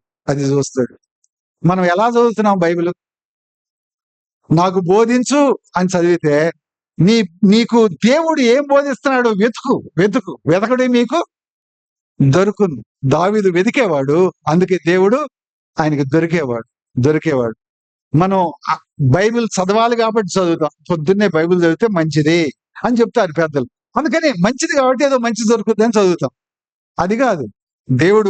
మనం ఎలా చదువుతున్నాం బైబిల్? నాకు బోధించు అని చదివితే నీకు దేవుడు ఏం బోధిస్తున్నాడు వెతకుడి మీకు దొరుకును. దావీదు వెతికేవాడు, అందుకే దేవుడు ఆయనకి దొరికేవాడు. మనం బైబిల్ చదవాలి కాబట్టి చదువుతాం. పొద్దున్నే బైబిల్ చదివితే మంచిది అని చెప్తారు పెద్దలు. అందుకని మంచిది కాబట్టి ఏదో మంచి దొరుకుతుంది అని చదువుతాం. అది కాదు, దేవుడు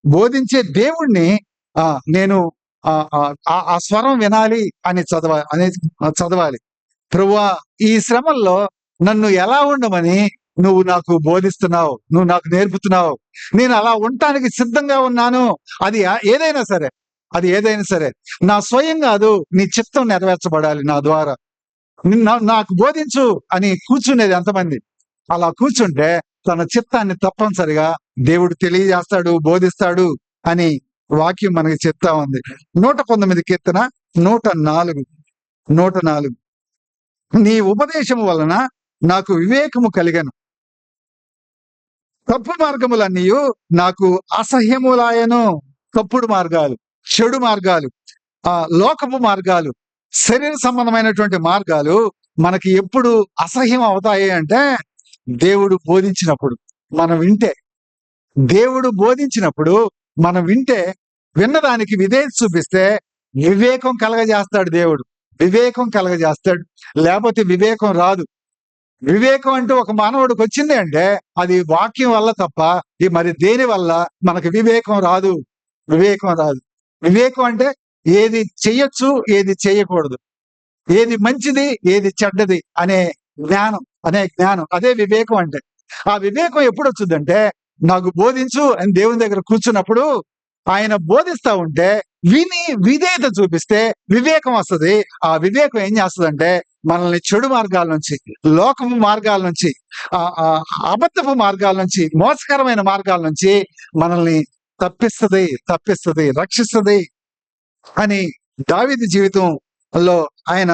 బోధించే దేవుణ్ణి నేను ఆ స్వరం వినాలి అని చదవాలి. ప్రభువా ఈ శ్రమల్లో నన్ను ఎలా ఉండమని నువ్వు నాకు బోధిస్తున్నావు, నువ్వు నాకు నేర్పుతున్నావు, నేను అలా ఉండటానికి సిద్ధంగా ఉన్నాను. అది ఏదైనా సరే నా స్వయం కాదు, నీ చిత్తం నెరవేర్చబడాలి నా ద్వారా. నాకు బోధించు అని కూర్చునేది ఎంతమంది? అలా కూర్చుంటే తన చిత్తాన్ని తప్పనిసరిగా దేవుడు తెలియజేస్తాడు, బోధిస్తాడు అని వాక్యం మనకి చెప్తా ఉంది. 119 కీర్తన 104 నీ ఉపదేశము వలన నాకు వివేకము కలిగను, తప్పు మార్గములన్నీ నాకు అసహ్యములాయను. తప్పుడు మార్గాలు, చెడు మార్గాలు, లోకపు మార్గాలు, శరీర సంబంధమైనటువంటి మార్గాలు మనకి ఎప్పుడు అసహ్యం అవుతాయి అంటే దేవుడు బోధించినప్పుడు మనం వింటే విన్నదానికి విధేయత చూపిస్తే వివేకం కలగజేస్తాడు దేవుడు. లేకపోతే వివేకం రాదు. వివేకం అంటూ ఒక మానవుడికి వచ్చింది అంటే అది వాక్యం వల్ల తప్ప మరి దేని వల్ల మనకు వివేకం రాదు. వివేకం రాదు. వివేకం అంటే ఏది చెయ్యొచ్చు, ఏది చేయకూడదు, ఏది మంచిది, ఏది చెడ్డది అనే జ్ఞానం అదే వివేకం అంటే. ఆ వివేకం ఎప్పుడు వచ్చిందంటే నాకు బోధించు అని దేవుని దగ్గర కూర్చున్నప్పుడు ఆయన బోధిస్తా ఉంటే విని విధేయత చూపిస్తే వివేకం వస్తుంది. ఆ వివేకం ఏం చేస్తుందంటే మనల్ని చెడు మార్గాల నుంచి, లోకపు మార్గాల నుంచి, అబద్ధపు మార్గాల నుంచి, మోసకరమైన మార్గాల నుంచి మనల్ని తప్పిస్తుంది, రక్షిస్తుంది అని దావీదు జీవితంలో ఆయన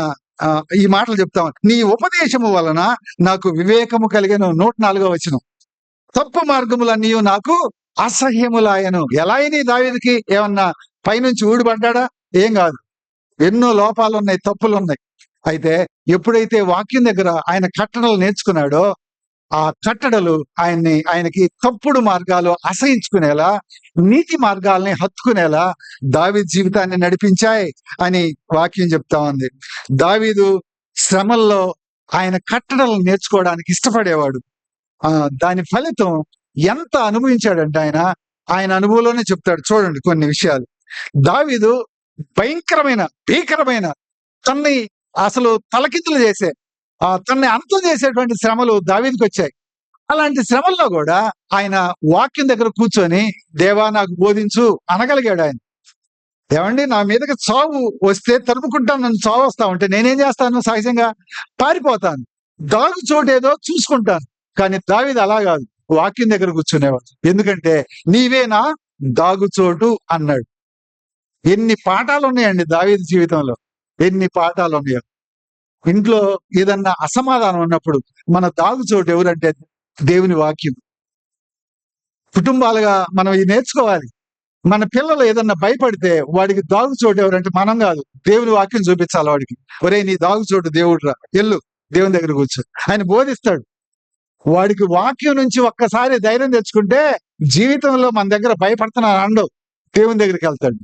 ఈ మాటలు చెప్తా నీ ఉపదేశము వలన నాకు వివేకము కలిగెను. 104వ వచనం. తప్పు మార్గములన్నీ నాకు అసహ్యములాయను. ఎలా అయినా దావీదుకి ఏమన్నా పైనుంచి ఊడిపడ్డా? ఏం కాదు. ఎన్నో లోపాలున్నాయి, తప్పులున్నాయి. అయితే ఎప్పుడైతే వాక్యం దగ్గర ఆయన కట్టడలు నేర్చుకున్నాడో ఆ కట్టడలు ఆయనకి తప్పుడు మార్గాలు అసహించుకునేలా, నీతి మార్గాల్ని హత్తుకునేలా దావీదు జీవితాన్ని నడిపించాయి అని వాక్యం చెప్తా ఉంది. దావీదు శ్రమల్లో ఆయన కట్టడలు నేర్చుకోవడానికి ఇష్టపడేవాడు. దాని ఫలితం ఎంత అనుభవించాడంటే ఆయన అనుభవంలోనే చెప్తాడు. చూడండి కొన్ని విషయాలు. దావీదు భీకరమైన తన్ని అసలు తలకిందులు చేసే తన్ని అంతం చేసేటువంటి శ్రమలు దావీదుకి వచ్చాయి. అలాంటి శ్రమల్లో కూడా ఆయన వాక్యం దగ్గర కూర్చొని దేవా నాకు బోధించు అనగలిగాడు ఆయన. ఏమండి, నా మీదకి చావు వస్తే తరుముకుంటాను, నన్ను చావు వస్తా ఉంటే నేనేం చేస్తాను? సహజంగా పారిపోతాను, దాగు చోటేదో చూసుకుంటాను. కానీ దావీదు అలా కాదు, వాక్యం దగ్గర కూర్చునేవాడు. ఎందుకంటే నీవే నా దాగుచోటు అన్నాడు. ఎన్ని పాఠాలు ఉన్నాయండి దావీదు జీవితంలో, ఎన్ని పాఠాలు ఉన్నాయో. ఇంట్లో ఏదన్నా అసమాధానం ఉన్నప్పుడు మన దాగుచోటు ఎవరంటే దేవుని వాక్యం. కుటుంబాలుగా మనం ఇది నేర్చుకోవాలి. మన పిల్లలు ఏదన్నా భయపడితే వాడికి దాగుచోటు ఎవరంటే మనం కాదు, దేవుని వాక్యం చూపించాలి వాడికి. ఒరే నీ దాగుచోటు దేవుడు రా, ఎల్లు దేవుని దగ్గర కూర్చో, ఆయన బోధిస్తాడు. వాడికి వాక్యం నుంచి ఒక్కసారి ధైర్యం తెచ్చుకుంటే జీవితంలో మన దగ్గర భయపడుతున్నాను అండవు, దేవుని దగ్గరికి వెళ్తాడు.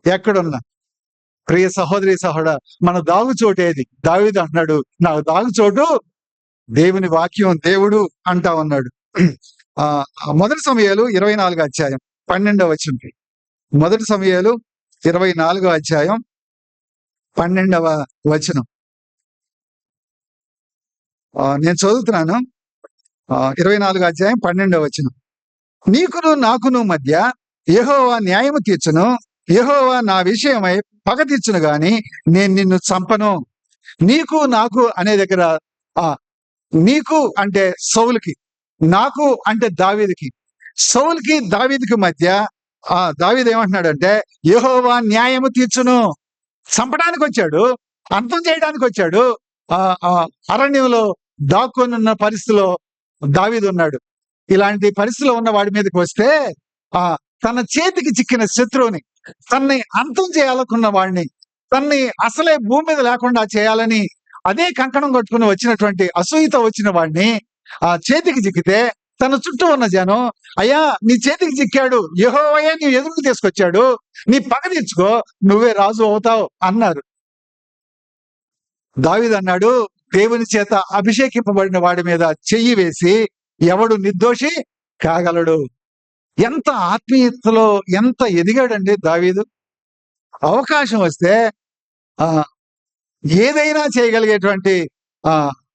ఎక్కడున్నా ప్రియ సహోదరి సహోదరా, మన దాగుచోటు ఏది? దావీదు అంటున్నాడు, నా దాగుచోటు దేవుని వాక్యం, దేవుడు అంటా ఉన్నాడు. మొదటి సమూయేలు 24వ అధ్యాయం 12వ వచనం. మొదటి సమూయేలు 24వ అధ్యాయం 12వ వచనం నేను చదువుతున్నాను. 24వ అధ్యాయం 12వ వచనం. నీకును నాకును మధ్య యెహోవా న్యాయము తీర్చును, యెహోవా నా విషయమై పగ తీర్చును గాని నేను నిన్ను చంపను. నీకు నాకు అనే దగ్గర నీకు అంటే సౌలుకి, నాకు అంటే దావీదుకి. సౌలుకి దావీదుకి మధ్య దావీదు ఏమంటున్నాడంటే యెహోవా న్యాయము తీర్చును. చంపడానికి వచ్చాడు, అంతం చేయడానికి వచ్చాడు. అరణ్యంలో దాక్కొని ఉన్న పరిస్థితిలో దావీదు ఉన్నాడు. ఇలాంటి పరిస్థితిలో ఉన్న వాడి మీదకి వస్తే తన చేతికి చిక్కిన శత్రువుని, తన్ని అంతం చేయాలనుకున్న వాడిని, తన్ని అసలే భూమి మీద లేకుండా చేయాలని అదే కంకణం కట్టుకుని వచ్చినటువంటి అసూయతో వచ్చిన వాడిని చేతికి చిక్కితే తన చుట్టూ ఉన్న జనం, అయ్యా నీ చేతికి చిక్కాడు, యెహోవాయే నీ ఎదురుకు తీసుకొచ్చాడు, నీ పగ తీర్చుకో, నువ్వే రాజు అవుతావు అన్నారు. దావీదు అన్నాడు, దేవుని చేత అభిషేకింపబడిన వాడి మీద చెయ్యి వేసి ఎవడు నిర్దోషి కాగలడు. ఎంత ఆత్మీయతలో ఎంత ఎదిగాడండి దావీదు. అవకాశం వస్తే ఏదైనా చేయగలిగేటువంటి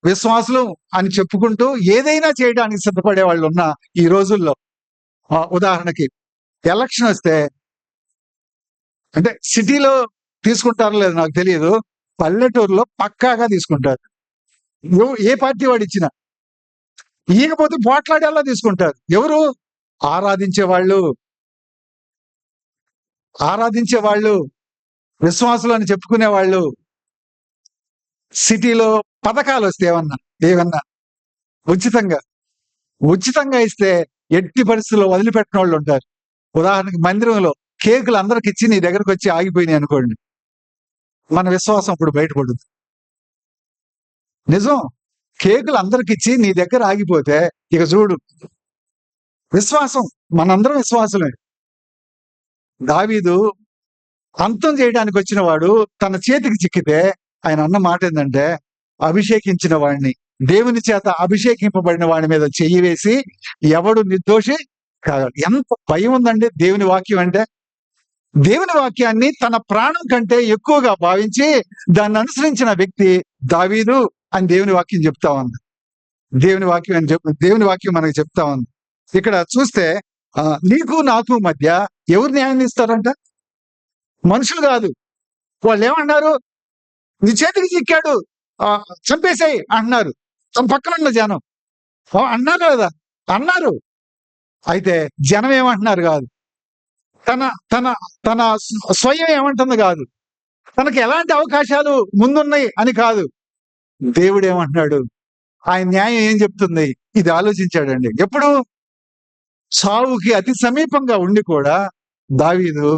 విశ్వాసులు అని చెప్పుకుంటూ ఏదైనా చేయడానికి సిద్ధపడే వాళ్ళు ఉన్న ఈ రోజుల్లో, ఉదాహరణకి ఎలక్షన్ వస్తే, అంటే సిటీలో తీసుకుంటారో లేదో నాకు తెలియదు, పల్లెటూరులో పక్కాగా తీసుకుంటారు. ఏ పార్టీ వాడు ఇచ్చినా, ఈకపోతే పోట్లాడేలా తీసుకుంటారు. ఎవరు? ఆరాధించే వాళ్ళు, విశ్వాసులు అని చెప్పుకునే వాళ్ళు. సిటీలో పథకాలు వస్తే ఏమన్నా ఉచితంగా ఇస్తే ఎట్టి పరిస్థితుల్లో వదిలిపెట్టిన వాళ్ళు ఉంటారు. ఉదాహరణకి మందిరంలో కేకులు అందరికి ఇచ్చి నీ దగ్గరకు వచ్చి ఆగిపోయినాయి అనుకోండి, మన విశ్వాసం ఇప్పుడు బయటపడుతుంది. నిజం, కేకులు అందరికి ఇచ్చి నీ దగ్గర ఆగిపోతే ఇక చూడు, విశ్వాసం, మనందరం విశ్వాసులే. దావీదు అంతం చేయడానికి వచ్చిన వాడు తన చేతికి చిక్కితే ఆయన అన్న మాట ఏంటంటే అభిషేకించిన వాడిని, దేవుని చేత అభిషేకింపబడిన వాడి మీద చెయ్యి వేసి ఎవడు నిర్దోషి కాగలడు. ఎంత భయం ఉందండి దేవుని వాక్యం అంటే. దేవుని వాక్యాన్ని తన ప్రాణం కంటే ఎక్కువగా భావించి దాన్ని అనుసరించిన వ్యక్తి దావీదు అని దేవుని వాక్యం చెప్తా ఉంది. దేవుని వాక్యం మనకి చెప్తా ఉంది. ఇక్కడ చూస్తే నీకు నాకు మధ్య ఎవరు న్యాయం ఇస్తారంట? మనుషులు కాదు. వాళ్ళు ఏమన్నారు? నీ చేతికి చిక్కాడు, చంపేసేయి అంటున్నారు. తన పక్కన ఉన్న జనం అన్నారు కదా, అన్నారు. అయితే జనం ఏమంటున్నారు కాదు, తన తన తన స్వయం ఏమంటుంది కాదు, తనకి ఎలాంటి అవకాశాలు ముందున్నాయి అని కాదు. దేవుడు ఏమంటున్నాడు, ఆయన న్యాయం ఏం చెప్తుంది, ఇది ఆలోచించాడండి. ఎప్పుడు? సావుకి అతి సమీపంగా ఉండి కూడా దావీదు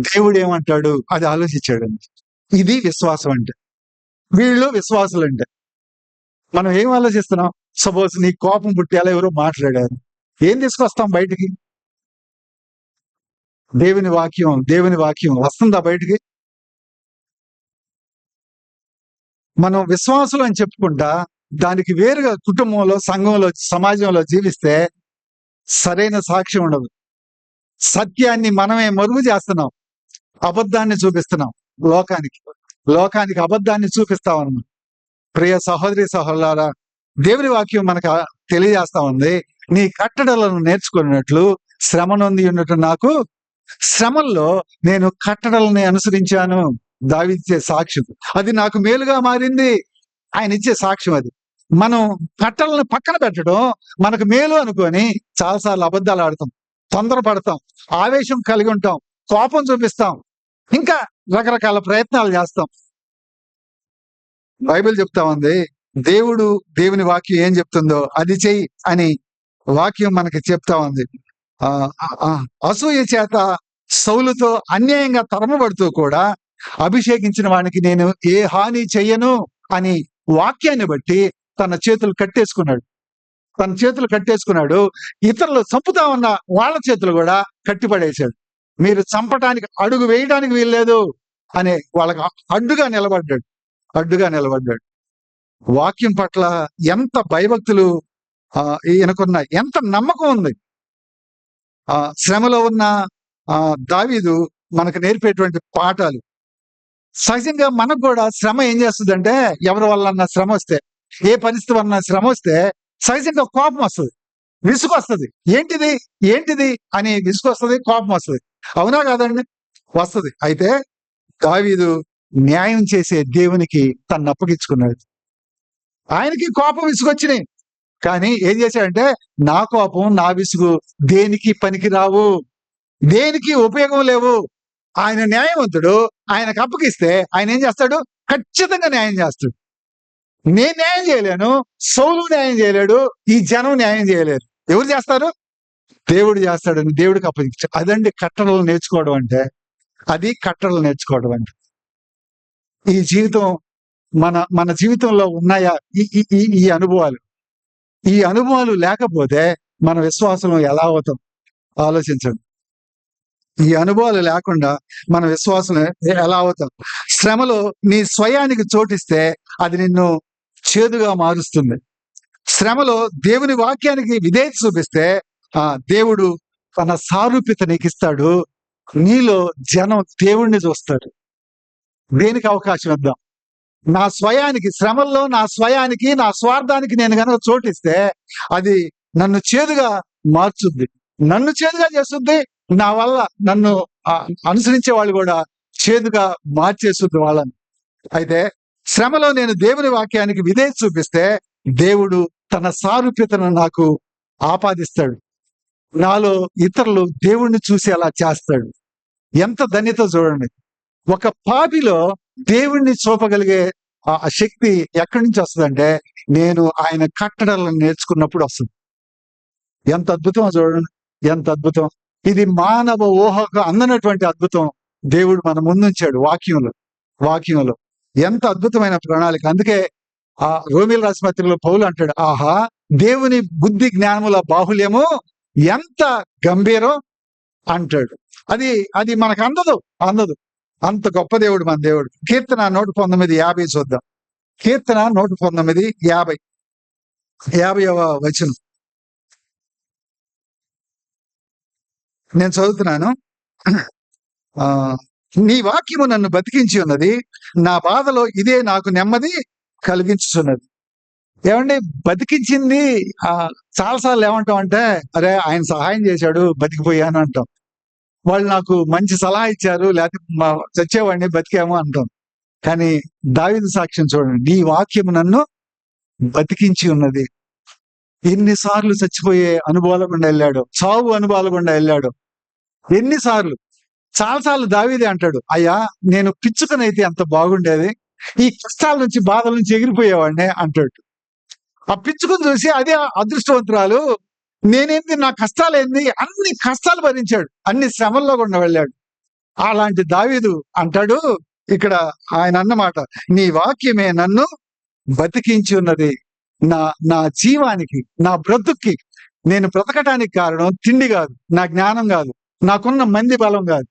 దేవుడు ఏమంటాడు అది ఆలోచించాడండి. ఇది విశ్వాసం అంటే. వీళ్ళు విశ్వాసులు అంటే. మనం ఏం ఆలోచిస్తున్నాం? సపోజ్ నీ కోపం పుట్టేలా ఎవరో మాట్లాడారు, ఏం తీసుకొస్తాం బయటికి? దేవుని వాక్యం వస్తుందా బయటికి? మనం విశ్వాసులు అని చెప్పుకుంటా దానికి వేరుగా కుటుంబంలో, సంఘంలో, సమాజంలో జీవిస్తే సరైన సాక్ష్యం ఉండదు. సత్యాన్ని మనమే మరుగు చేస్తున్నాం, అబద్ధాన్ని చూపిస్తున్నాం లోకానికి అబద్ధాన్ని చూపిస్తా ఉన్నాం. ప్రియ సహోదరి సహోదరులారా, దేవుని వాక్యం మనకు తెలియజేస్తా ఉంది, నీ కట్టడలను నేర్చుకున్నట్లు శ్రమ నొంది ఉన్నట్టు నాకు శ్రమల్లో నేను కట్టడలని అనుసరించాను. దావీదిచ్చే సాక్ష్యం అది నాకు మేలుగా మారింది. ఆయన ఇచ్చే సాక్ష్యం అది. మనం కట్టలను పక్కన పెట్టడం మనకు మేలు అనుకొని చాలాసార్లు అబద్ధాలు ఆడతాం, తొందరపడతాం, ఆవేశం కలిగి ఉంటాం, కోపం చూపిస్తాం, ఇంకా రకరకాల ప్రయత్నాలు చేస్తాం. బైబిల్ చెప్తా ఉంది, దేవుని వాక్యం ఏం చెప్తుందో అది చెయ్యి అని వాక్యం మనకి చెప్తా ఉంది. అసూయ చేత సౌలుతో అన్యాయంగా తరమబడుతూ కూడా అభిషేకించిన వానికి నేను ఏ హాని చెయ్యను అని వాక్యాన్ని బట్టి తన చేతులు కట్టేసుకున్నాడు. ఇతరులు చంపుతా ఉన్న వాళ్ళ చేతులు కూడా కట్టిపడేశాడు. మీరు చంపటానికి అడుగు వేయడానికి వీల్లేదు అనే వాళ్ళకి అడ్డుగా నిలబడ్డాడు. వాక్యం పట్ల ఎంత భయభక్తులు ఈయనకున్న, ఎంత నమ్మకం ఉంది. శ్రమలో ఉన్న దావీదు మనకు నేర్పేటువంటి పాఠాలు. సహజంగా మనకు కూడా శ్రమ ఏం చేస్తుందంటే, ఎవరి వల్ల శ్రమ వస్తే, ఏ పరిస్థితి వలన శ్రమ వస్తే సహజంగా కోపం వస్తుంది, విసుగు వస్తుంది. ఏంటిది అని విసుగు వస్తుంది, కోపం వస్తుంది. అవునా కాదండి? వస్తుంది. అయితే దావీదు న్యాయం చేసే దేవునికి తను అప్పగించుకున్నాడు. ఆయనకి కోపం విసుగొచ్చినాయి, కానీ ఏం చేశాడంటే, నా కోపం నా విసుగు దేనికి పనికి రావు, దేనికి ఉపయోగం లేవు. ఆయన న్యాయవంతుడు, ఆయనకు అప్పగిస్తే ఆయన ఏం చేస్తాడు? ఖచ్చితంగా న్యాయం చేస్తాడు. నేను న్యాయం చేయలేను, సౌలు న్యాయం చేయలేడు, ఈ జనం న్యాయం చేయలేరు. ఎవరు చేస్తారు? దేవుడు చేస్తాడని దేవుడికి అప్పగించాడు. అదండి కట్టడలు నేర్చుకోవడం అంటే. ఈ జీవితం మన జీవితంలో ఉన్నాయా ఈ అనుభవాలు? ఈ అనుభవాలు లేకపోతే మన విశ్వాసం ఎలా అవుతాం ఆలోచించండి. ఈ అనుభవాలు లేకుండా మన విశ్వాసం ఎలా అవుతాం? శ్రమలో నీ స్వయానికి చోటిస్తే అది నిన్ను చేదుగా మారుస్తుంది. శ్రమలో దేవుని వాక్యానికి విధేయత చూపిస్తే దేవుడు తన సారూప్యత నీకు ఇస్తాడు. నీలో జనం దేవుణ్ణి చూస్తారు. దేనికి అవకాశం ఇద్దాం? నా స్వయానికి, శ్రమల్లో నా స్వయానికి, నా స్వార్థానికి నేను కనుక చోటిస్తే అది నన్ను చేదుగా మార్చుద్ది, నన్ను చేదుగా చేస్తుంది. నా వల్ల నన్ను అనుసరించే వాళ్ళు కూడా చేదుగా మార్చేస్తుంది వాళ్ళని. అయితే శ్రమలో నేను దేవుని వాక్యానికి విధేయత చూపిస్తే దేవుడు తన సారూప్యతను నాకు ఆపాదిస్తాడు. నాలో ఇతరులు దేవుణ్ణి చూసి అలా చేస్తాడు. ఎంత ధన్యత చూడండి. ఒక పాపిలో దేవుణ్ణి చూపగలిగే ఆ శక్తి ఎక్కడి నుంచి వస్తుందంటే, నేను ఆయన కట్టడలను నేర్చుకున్నప్పుడు వస్తుంది. ఎంత అద్భుతం చూడండి, ఎంత అద్భుతం. ఇది మానవ ఊహకు అందనటువంటి అద్భుతం దేవుడు మన ముందుంచాడు వాక్యంలో. ఎంత అద్భుతమైన ప్రణాళిక. అందుకే ఆ రోమీల రాసిన పత్రికలో పౌలు అంటాడు, ఆహా దేవుని బుద్ధి జ్ఞానముల బాహుల్యము ఎంత గంభీరం అంటాడు. అది మనకు అందదు. అంత గొప్ప దేవుడు మన దేవుడు. కీర్తన 119:50 చూద్దాం. కీర్తన 119, 50వ వచనం నేను చదువుతున్నాను. ఆ నీ వాక్యము నన్ను బతికించి ఉన్నది, నా బాధలో ఇదే నాకు నెమ్మది కలిగించుచున్నది. ఏమండి, బతికించింది చాలాసార్లు ఏమంటాం అంటే, అరే ఆయన సహాయం చేశాడు బతికిపోయాను అంటాం. వాళ్ళు నాకు మంచి సలహా ఇచ్చారు, లేకపోతే చచ్చేవాడిని బతికాము అంటాం. కానీ దావీదు సాక్ష్యం చూడండి, నీ వాక్యము నన్ను బతికించి ఉన్నది. ఎన్నిసార్లు చచ్చిపోయే అనుభవాల గుండా వెళ్ళాడు, చావు అనుభవాల గుండా వెళ్ళాడు. ఎన్నిసార్లు, చాలాసార్లు దావీదే అంటాడు, అయ్యా నేను పిచ్చుకనైతే ఎంత బాగుండేది, ఈ కష్టాల నుంచి బాధల నుంచి ఎగిరిపోయేవాడిని అంటాడు. ఆ పిచ్చుకను చూసి అదే అదృష్టవంతురాలు, నేనేంది, నా కష్టాలేంది, అన్ని కష్టాలు భరించాడు, అన్ని శ్రమల్లో గుండా వెళ్ళాడు. అలాంటి దావీదు అంటాడు ఇక్కడ ఆయన అన్నమాట, నీ వాక్యమే నన్ను బతికించి ఉన్నది. నా నా జీవానికి, నా బ్రతుక్కి, నేను బ్రతకటానికి కారణం తిండి కాదు, నా జ్ఞానం కాదు, నాకున్న మంది బలం కాదు,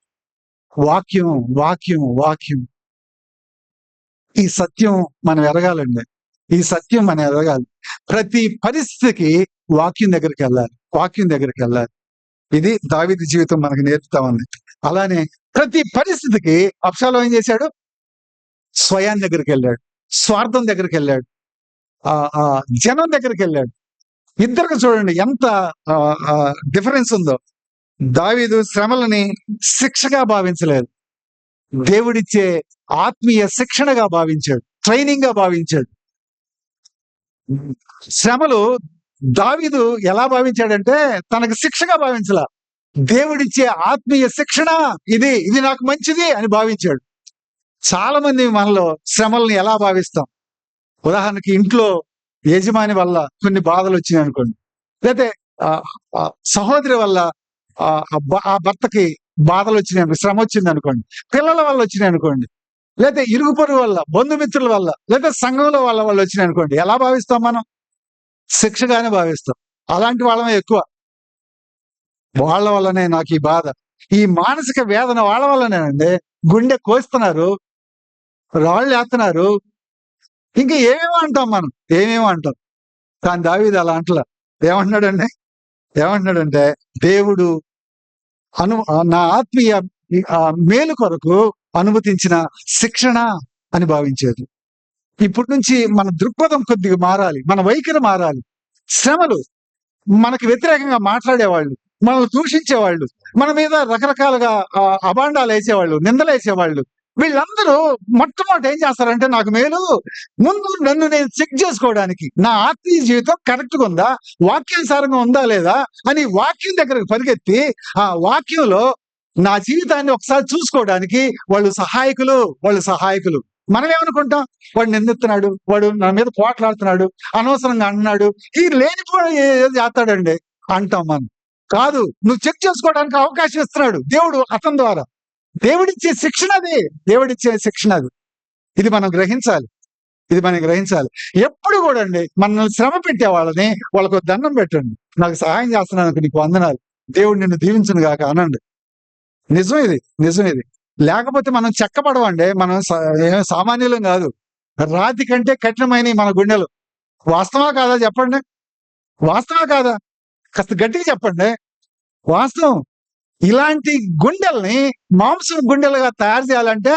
వాక్యం వాక్యం వాక్యం. ఈ సత్యం మనం ఎరగాలండి, ఈ సత్యం మనం ఎరగాలి. ప్రతి పరిస్థితికి వాక్యం దగ్గరికి వెళ్ళాలి, వాక్యం దగ్గరికి వెళ్ళాలి. ఇది దావీదు జీవితం మనకు నేర్పుతా ఉంది. అలానే ప్రతి పరిస్థితికి అబ్షాలోము ఏం చేశాడు, స్వయాన్ని దగ్గరికి వెళ్ళాడు, స్వార్థం దగ్గరికి వెళ్ళాడు, జనం దగ్గరికి వెళ్ళాడు. ఇద్దరికి చూడండి ఎంత డిఫరెన్స్ ఉందో. దావీదు శ్రమలని శిక్షగా భావించలేదు, దేవుడిచ్చే ఆత్మీయ శిక్షణగా భావించాడు, ట్రైనింగ్ గా భావించాడు. శ్రమలు దావీదు ఎలా భావించాడంటే తనకు శిక్షగా భావించలా, దేవుడిచ్చే ఆత్మీయ శిక్షణ, ఇది ఇది నాకు మంచిది అని భావించాడు. చాలా మంది మనలో శ్రమల్ని ఎలా భావిస్తాం, ఉదాహరణకి ఇంట్లో యజమాని వల్ల కొన్ని బాధలు వచ్చినాయి అనుకోండి, లేకపోతే సహోదరి వల్ల ఆ భర్తకి బాధలు వచ్చినాయి, శ్రమ వచ్చింది అనుకోండి, పిల్లల వల్ల వచ్చినాయి అనుకోండి, లేకపోతే ఇరుగు పొరుగు వల్ల, బంధుమిత్రుల వల్ల, లేకపోతే సంఘంలో వాళ్ళ వచ్చినాయి అనుకోండి, ఎలా భావిస్తాం మనం, శిక్షగానే భావిస్తాం. అలాంటి వాళ్ళమే ఎక్కువ, వాళ్ళ వల్లనే నాకు ఈ బాధ, ఈ మానసిక వేదన వాళ్ళ వల్లనేనండి. గుండె కోస్తున్నారు, రాళ్ళు వేస్తున్నారు, ఇంకా ఏమేమో అంటాం మనం, ఏమేమో అంటాం. కానీ దావీదు అలా అంటలా. ఏమంటున్నాడంటే దేవుడు నా ఆత్మీయ మేలు కొరకు అనుమతించిన శిక్షణ అని భావించేది. ఇప్పటి నుంచి మన దృక్పథం కొద్దిగా మారాలి, మన వైఖరి మారాలి. శ్రమలు, మనకి వ్యతిరేకంగా మాట్లాడేవాళ్ళు, మనల్ని దూషించేవాళ్ళు, మన మీద రకరకాలుగా అభాండాలు వేసేవాళ్ళు, నిందలు వేసేవాళ్ళు, వీళ్ళందరూ మొట్టమొదటి ఏం చేస్తారంటే, నాకు మేలు, ముందు నన్ను నేను చెక్ చేసుకోవడానికి, నా ఆత్మీయ జీవితం కరెక్ట్గా ఉందా, వాక్యానుసారంగా ఉందా లేదా అని వాక్యం దగ్గరకు పరిగెత్తి ఆ వాక్యంలో నా జీవితాన్ని ఒకసారి చూసుకోవడానికి వాళ్ళు సహాయకులు. మనం ఏమనుకుంటాం, వాడు నిందిస్తున్నాడు, వాడు నా మీద పోట్లాడుతున్నాడు, అనవసరంగా అంటున్నాడు, ఈ లేనిపోయి ఏదో చేస్తాడండి అంటాం మనం. కాదు, నువ్వు చెక్ చేసుకోవడానికి అవకాశం ఇస్తున్నాడు దేవుడు అతని ద్వారా. దేవుడిచ్చే శిక్షణ అది. ఇది మనం గ్రహించాలి. ఎప్పుడు కూడా అండి మనల్ని శ్రమ పెట్టే వాళ్ళని వాళ్ళకు దండం పెట్టండి, నాకు సహాయం చేస్తున్నాను, నీకు వందనాలు, దేవుడు నిన్ను దీవించును గాక అనండి. నిజం ఇది. లేకపోతే మనం చెక్కపడవండి, మనం సామాన్యులం కాదు, రాతి కంటే కఠినమైన మన గుండెలు. వాస్తవా కాదా చెప్పండి, వాస్తవా కాదా, కాస్త గట్టిగా చెప్పండి, వాస్తవం. ఇలాంటి గుండెల్ని మాంసం గుండెలుగా తయారు చేయాలంటే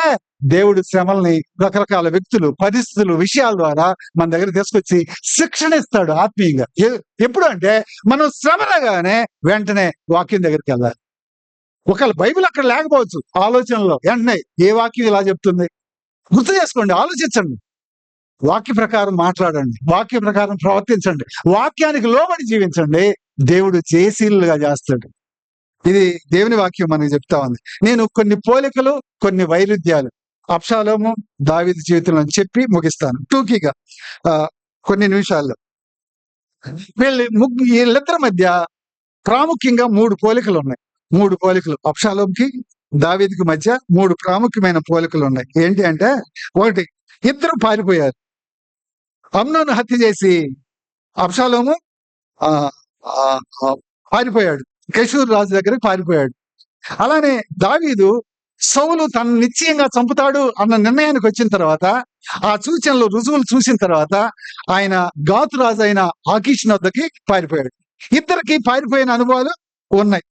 దేవుడు శ్రమల్ని రకరకాల వ్యక్తులు, పరిస్థితులు, విషయాల ద్వారా మన దగ్గర తీసుకొచ్చి శిక్షణ ఇస్తాడు ఆత్మీయంగా. ఎప్పుడు అంటే మనం శ్రమలగానే వెంటనే వాక్యం దగ్గరికి వెళ్ళాలి. ఒకవేళ బైబిల్ అక్కడ లేకపోవచ్చు, ఆలోచనలో వెంటనే ఏ వాక్యం ఇలా చెప్తుంది గుర్తు చేసుకోండి, ఆలోచించండి, వాక్య ప్రకారం మాట్లాడండి, వాక్య ప్రకారం ప్రవర్తించండి, వాక్యానికి లోబడి జీవించండి, దేవుడు జయశీలుగా చేస్తాడు. ఇది దేవుని వాక్యం మనకి చెప్తా ఉంది. నేను కొన్ని పోలికలు, కొన్ని వైరుధ్యాలు అబ్షాలోము దావీదు జీవితంలో చెప్పి ముగిస్తాను టూకీగా కొన్ని నిమిషాల్లో. వీళ్ళిద్దరి మధ్య ప్రాముఖ్యంగా 3 పోలికలు ఉన్నాయి. 3 పోలికలు అబ్షాలోముకి దావీదుకి మధ్య 3 ప్రాముఖ్యమైన పోలికలు ఉన్నాయి. ఏంటి అంటే, ఒకటి, ఇద్దరు పారిపోయారు. అమ్నోను హత్య చేసి అబ్షాలోము పారిపోయాడు, గెషూరు రాజు దగ్గరికి పారిపోయాడు. అలానే దావీదు సౌలు తను నిశ్చయంగా చంపుతాడు అన్న నిర్ణయానికి వచ్చిన తర్వాత, ఆ సూచనలు రుజువులు చూసిన తర్వాత ఆయన గాతు రాజు అయిన ఆకీష్ వద్దకి పారిపోయాడు. ఇద్దరికి పారిపోయిన అనుభవాలు ఉన్నాయి.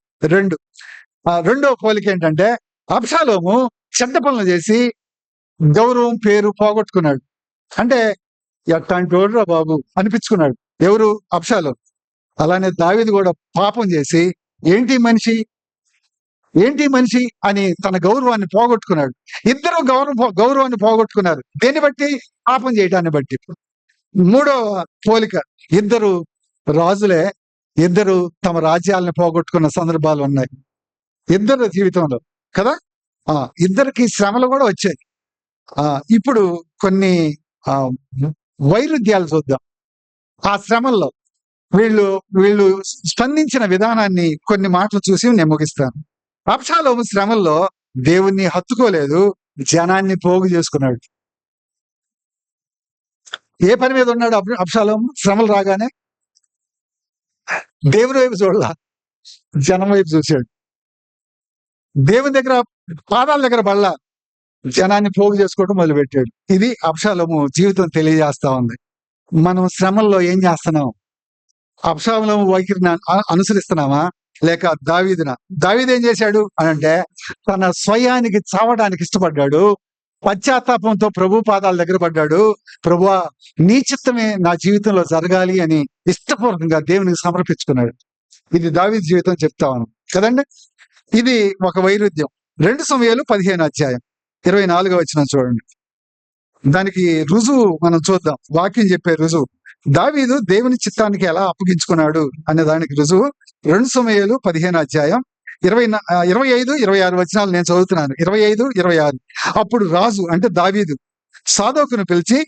రెండో పోలిక ఏంటంటే, అబ్షాలోము చెడ్డ పనులు చేసి గౌరవం పేరు పోగొట్టుకున్నాడు. అంటే ఎట్లాంటి వాడురా బాబు అనిపించుకున్నాడు ఎవరు? అబ్షాలోము. అలానే దావీదు కూడా పాపం చేసి ఏంటి మనిషి అని తన గౌరవాన్ని పోగొట్టుకున్నాడు. ఇద్దరు గౌరవాన్ని పోగొట్టుకున్నారు. దేన్ని బట్టి? పాపం చేయడాన్ని బట్టి. మూడో పోలిక, ఇద్దరు రాజులే, ఇద్దరు తమ రాజ్యాలను పోగొట్టుకున్న సందర్భాలు ఉన్నాయి ఇద్దరు జీవితంలో కదా. ఇద్దరికి శ్రమలు కూడా వచ్చాయి. ఇప్పుడు కొన్ని వైరుధ్యాలు చూద్దాం. ఆ శ్రమల్లో వీళ్ళు స్పందించిన విధానాన్ని కొన్ని మాటలు చూసి నేను ముగిస్తాను. అబ్షాలోము శ్రమల్లో దేవుణ్ణి హత్తుకోలేదు, జనాన్ని పోగు చేసుకున్నాడు. ఏ పని మీద ఉన్నాడు అబ్షాలోము? శ్రమలు రాగానే దేవుని వైపు చూడాల, జనం వైపు చూశాడు. దేవుని దగ్గర పాదాల దగ్గర పడలా, జనాన్ని పోగు చేసుకోవడం మొదలుపెట్టాడు. ఇది అబ్షాలోము జీవితం తెలియజేస్తా ఉంది. మనం శ్రమల్లో ఏం చేస్తున్నాం? అబ్షాలోము వైఖరిని అనుసరిస్తున్నామా లేక దావీదు ఏం చేశాడు అని అంటే, తన స్వయానికి చావడానికి ఇష్టపడ్డాడు. పశ్చాత్తాపంతో ప్రభు పాదాల దగ్గర పడ్డాడు. ప్రభువా, నీ చిత్తమే నా జీవితంలో జరగాలి అని ఇష్టపూర్వకంగా దేవునికి సమర్పించుకున్నాడు. ఇది దావీదు జీవితం చెప్తాను కదండి. ఇది ఒక వైరుధ్యం. 2 సమూయేలు 15:24 వచనం చూడండి. దానికి రుజువు మనం చూద్దాం. వాక్యం చెప్పే రుజువు, దావీదు దేవుని చిత్తానికి ఎలా అప్పగించుకున్నాడు అనే దానికి రుజువు 2 సమూయేలు 15:25-26 వచనాలు నేను చదువుతున్నాను. 25-26. అప్పుడు రాజు అంటే దావీదు సాదోకును పిలిచి,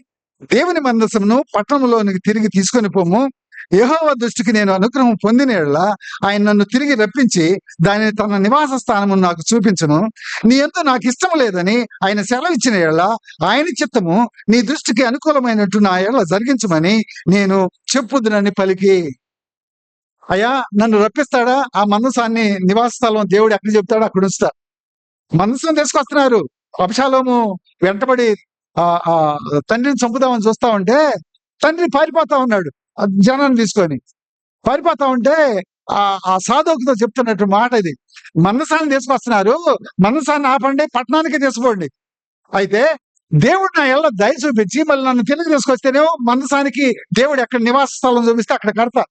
దేవుని మందసమును పట్టణంలోనికి తిరిగి తీసుకొని పోము. యెహోవా దృష్టికి నేను అనుగ్రహం పొందిన యెడల ఆయన నన్ను తిరిగి రప్పించి దానిని తన నివాస స్థానము నాకు చూపించును. నీ యందు నాకు ఇష్టం లేదని ఆయన సెలవిచ్చిన యెడల ఆయన చిత్తము నీ దృష్టికి అనుకూలమైనట్టు నా యెడల జరిగించమని నేను చెప్పుదునని పలికి. అయ్యా, నన్ను రప్పిస్తాడా? ఆ మనసాన్ని నివాస స్థలం దేవుడు ఎక్కడ చెప్తాడో అక్కడ ఉంచుతా. మనసును తీసుకొస్తున్నారు. అబ్షాలోము వెంటబడి తండ్రిని చంపుదామని చూస్తా ఉంటే తండ్రి పారిపోతా ఉన్నాడు. జనాన్ని తీసుకొని పారిపోతా ఉంటే ఆ సాధువుతో చెప్తున్నట్టు మాట ఇది. మనసాన్ని తీసుకొస్తున్నారు, మనసాన్ని ఆపండి, పట్టణానికి తీసుకోండి. అయితే దేవుడు నా ఎల్ల దయ చూపించి మళ్ళీ నన్ను తిరిగి తీసుకొస్తేనేమో మనసానికి దేవుడు ఎక్కడ నివాస స్థలం చూపిస్తే అక్కడ కడతా.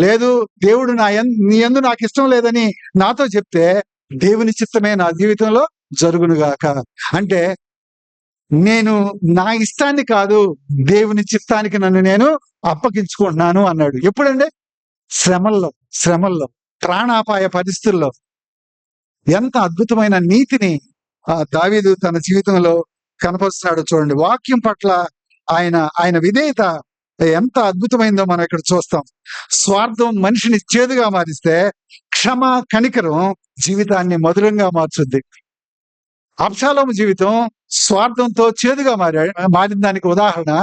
లేదు, దేవుడు నీ యందు నాకు ఇష్టం లేదని నాతో చెప్తే దేవుని చిత్తమే నా జీవితంలో జరుగునుగాక. అంటే నేను నా ఇష్టాన్ని కాదు, దేవుని చిత్తానికి నన్ను నేను అప్పగించుకుంటున్నాను అన్నాడు. ఎప్పుడంటే శ్రమల్లో ప్రాణాపాయ పరిస్థితుల్లో. ఎంత అద్భుతమైన నీతిని దావీదు తన జీవితంలో కనపరుస్తున్నాడు చూడండి. వాక్యం పట్ల ఆయన విధేయత ఎంత అద్భుతమైందో మనం ఇక్కడ చూస్తాం. స్వార్థం మనిషిని చేదుగా మారిస్తే క్షమ కనికరం జీవితాన్ని మధురంగా మార్చుద్ది. అబ్షాలోము జీవితం స్వార్థంతో చేదుగా మారిన దానికి ఉదాహరణ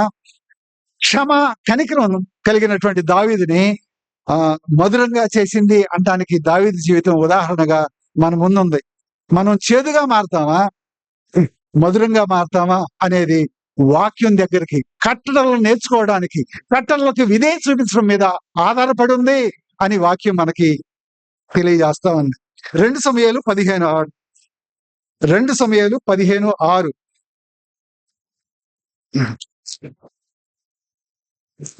క్షమ కనికరం కలిగినటువంటి దావీదుని మధురంగా చేసింది అంటానికి దావీదు జీవితం ఉదాహరణగా మన ముందుంది. మనం చేదుగా మారుతామా, మధురంగా మారుతామా అనేది వాక్యం దగ్గరికి, కట్టడలను నేర్చుకోవడానికి, కట్టడలకు విధేయత చూపించడం మీద ఆధారపడి ఉంది అని వాక్యం మనకి తెలియజేస్తా ఉంది. 2 సమూయేలు 15:6. 2 సమూయేలు 15:6.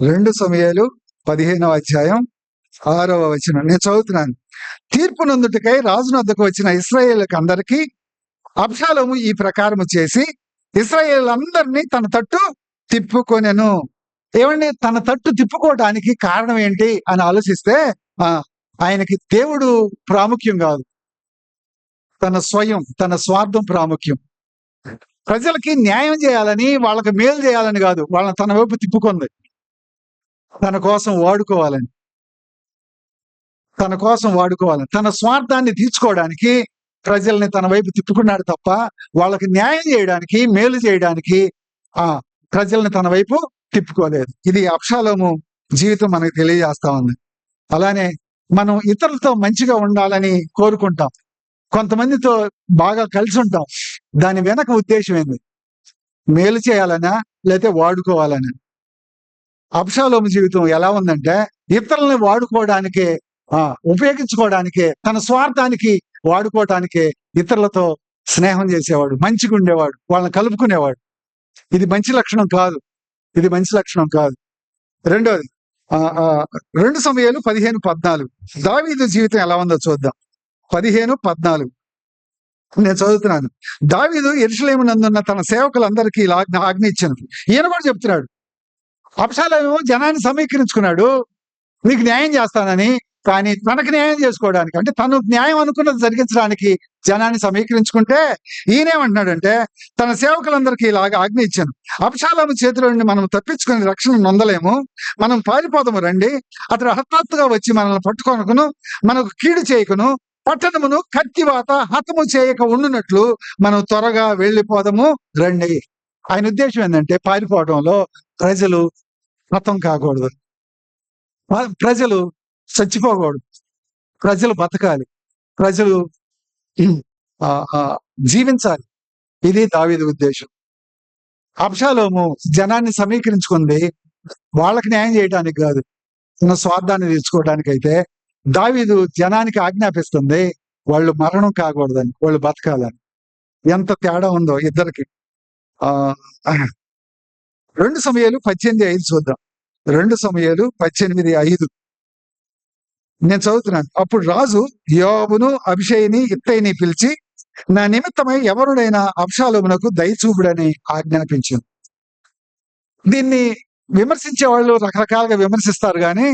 2 సమూయేలు 15వ వచనం నేను చదువుతున్నాను. తీర్పు నందుటకై రాజునొద్దకు వచ్చిన ఇశ్రాయేలుకి అందరికీ అబ్షాలోము ఈ ప్రకారము చేసి ఇశ్రాయేలందరినీ తన తట్టు తిప్పుకొనెను. ఏమండి, తన తట్టు తిప్పుకోవడానికి కారణం ఏంటి అని ఆలోచిస్తే ఆయనకి దేవుడు ప్రాముఖ్యం కాదు, తన స్వార్థం ప్రాముఖ్యం. ప్రజలకి న్యాయం చేయాలని, వాళ్ళకి మేలు చేయాలని కాదు, వాళ్ళని తన వైపు తిప్పుకుంది. తన కోసం వాడుకోవాలని, తన స్వార్థాన్ని తీర్చుకోవడానికి ప్రజల్ని తన వైపు తిప్పుకున్నాడు తప్ప వాళ్ళకి న్యాయం చేయడానికి, మేలు చేయడానికి ప్రజల్ని తన వైపు తిప్పుకోలేదు. ఇది అబ్షాలోము జీవితం మనకు తెలియజేస్తా ఉంది. అలానే మనం ఇతరులతో మంచిగా ఉండాలని కోరుకుంటాం, కొంతమందితో బాగా కలిసి ఉంటాం. దాని వెనక ఉద్దేశం ఏంది? మేలు చేయాలనా? లేతే వాడుకోవాలనా? అబ్షాలోము జీవితం ఎలా ఉందంటే, ఇతరులని వాడుకోవడానికే, ఉపయోగించుకోవడానికే, తన స్వార్థానికి వాడుకోవటానికే ఇతరులతో స్నేహం చేసేవాడు, మంచిగా ఉండేవాడు, వాళ్ళని కలుపుకునేవాడు. ఇది మంచి లక్షణం కాదు. ఇది మంచి లక్షణం కాదు. రెండోది, 2 సమూయేలు 15:14. దావీదు జీవితం ఎలా ఉందో చూద్దాం. 15:14 నేను చదువుతున్నాను. దావీదు యెరూషలేము నందున్న తన సేవకులందరికీ ఇలా ఆజ్ఞ ఇచ్చాను. ఈయన కూడా చెప్తున్నాడు. అబ్షాలోము జనాన్ని సమీకరించుకున్నాడు నీకు న్యాయం చేస్తానని. కానీ తనకు న్యాయం చేసుకోవడానికి, అంటే తను న్యాయం అనుకున్నది జరిగించడానికి జనాన్ని సమీకరించుకుంటే, ఈయనేమంటున్నాడంటే తన సేవకులందరికీ ఇలాగా ఆజ్ఞ ఇచ్చాను. అబ్షాలోము చేతిలో నుండి మనం తప్పించుకుని రక్షణ నొందలేము. మనం పారిపోదాము రండి. అతడు హఠాత్తుగా వచ్చి మనల్ని పట్టుకొనకును, మనకు కీడు చేయకును, పట్టణమును కత్తివాత హతము చేయక ఉండునట్లు మనం త్వరగా వెళ్ళిపోదాము రండి. ఆయన ఉద్దేశం ఏంటంటే, పారిపోవడంలో ప్రజలు హతం కాకూడదు, ప్రజలు చచ్చిపోకూడదు, ప్రజలు బతకాలి, ప్రజలు జీవించాలి. ఇది దావీదు ఉద్దేశం. అబ్షాలోము జనాన్ని సమీకరించుకుంది వాళ్ళకి న్యాయం చేయడానికి కాదు, తన స్వార్థాన్ని తీర్చుకోవడానికి. అయితే దావీదు జనానికి ఆజ్ఞాపిస్తుంది వాళ్ళు మరణం కాకూడదని, వాళ్ళు బతకాలని. ఎంత తేడా ఉందో ఇద్దరికి. 2 సమూయేలు 18:5 చూద్దాం. 2 సమూయేలు 18:5 నేను చదువుతున్నాను. అప్పుడు రాజు యోవాబును అబీషైని ఇత్తయిని పిలిచి, నా నిమిత్తమై ఎవరుడైనా అబ్షాలోమునకు దయచూపుడని ఆజ్ఞాపించాను. దీన్ని విమర్శించే వాళ్ళు రకరకాలుగా విమర్శిస్తారు, కానీ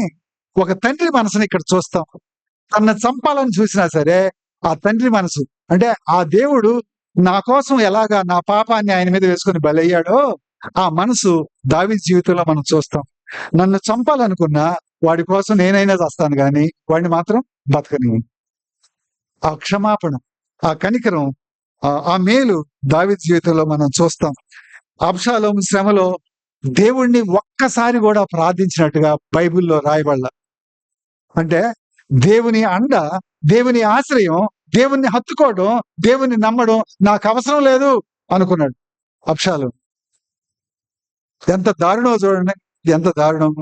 ఒక తండ్రి మనసుని ఇక్కడ చూస్తాం. తన చంపాలని చూసినా సరే ఆ తండ్రి మనసు, అంటే ఆ దేవుడు నా కోసం ఎలాగా నా పాపాన్ని ఆయన మీద వేసుకుని బలయ్యాడో ఆ మనసు దావీదు జీవితంలో మనం చూస్తాం. నన్ను చంపాలనుకున్నా వాడి కోసం నేనైనా చేస్తాను, కానీ వాడిని మాత్రం బతకనివ్వను. ఆ క్షమాపణ, ఆ కనికరం, ఆ మేలు దావీదు జీవితంలో మనం చూస్తాం. అబ్షాలోము శ్రమలో దేవుణ్ణి ఒక్కసారి కూడా ప్రార్థించినట్టుగా బైబిల్లో రాయబడలా. అంటే దేవుని అండ, దేవుని ఆశ్రయం, దేవుణ్ణి హత్తుకోవడం, దేవుణ్ణి నమ్మడం నాకు అవసరం లేదు అనుకున్నాడు అబ్షాలోము. ఎంత దారుణం చూడండి, ఎంత దారుణం.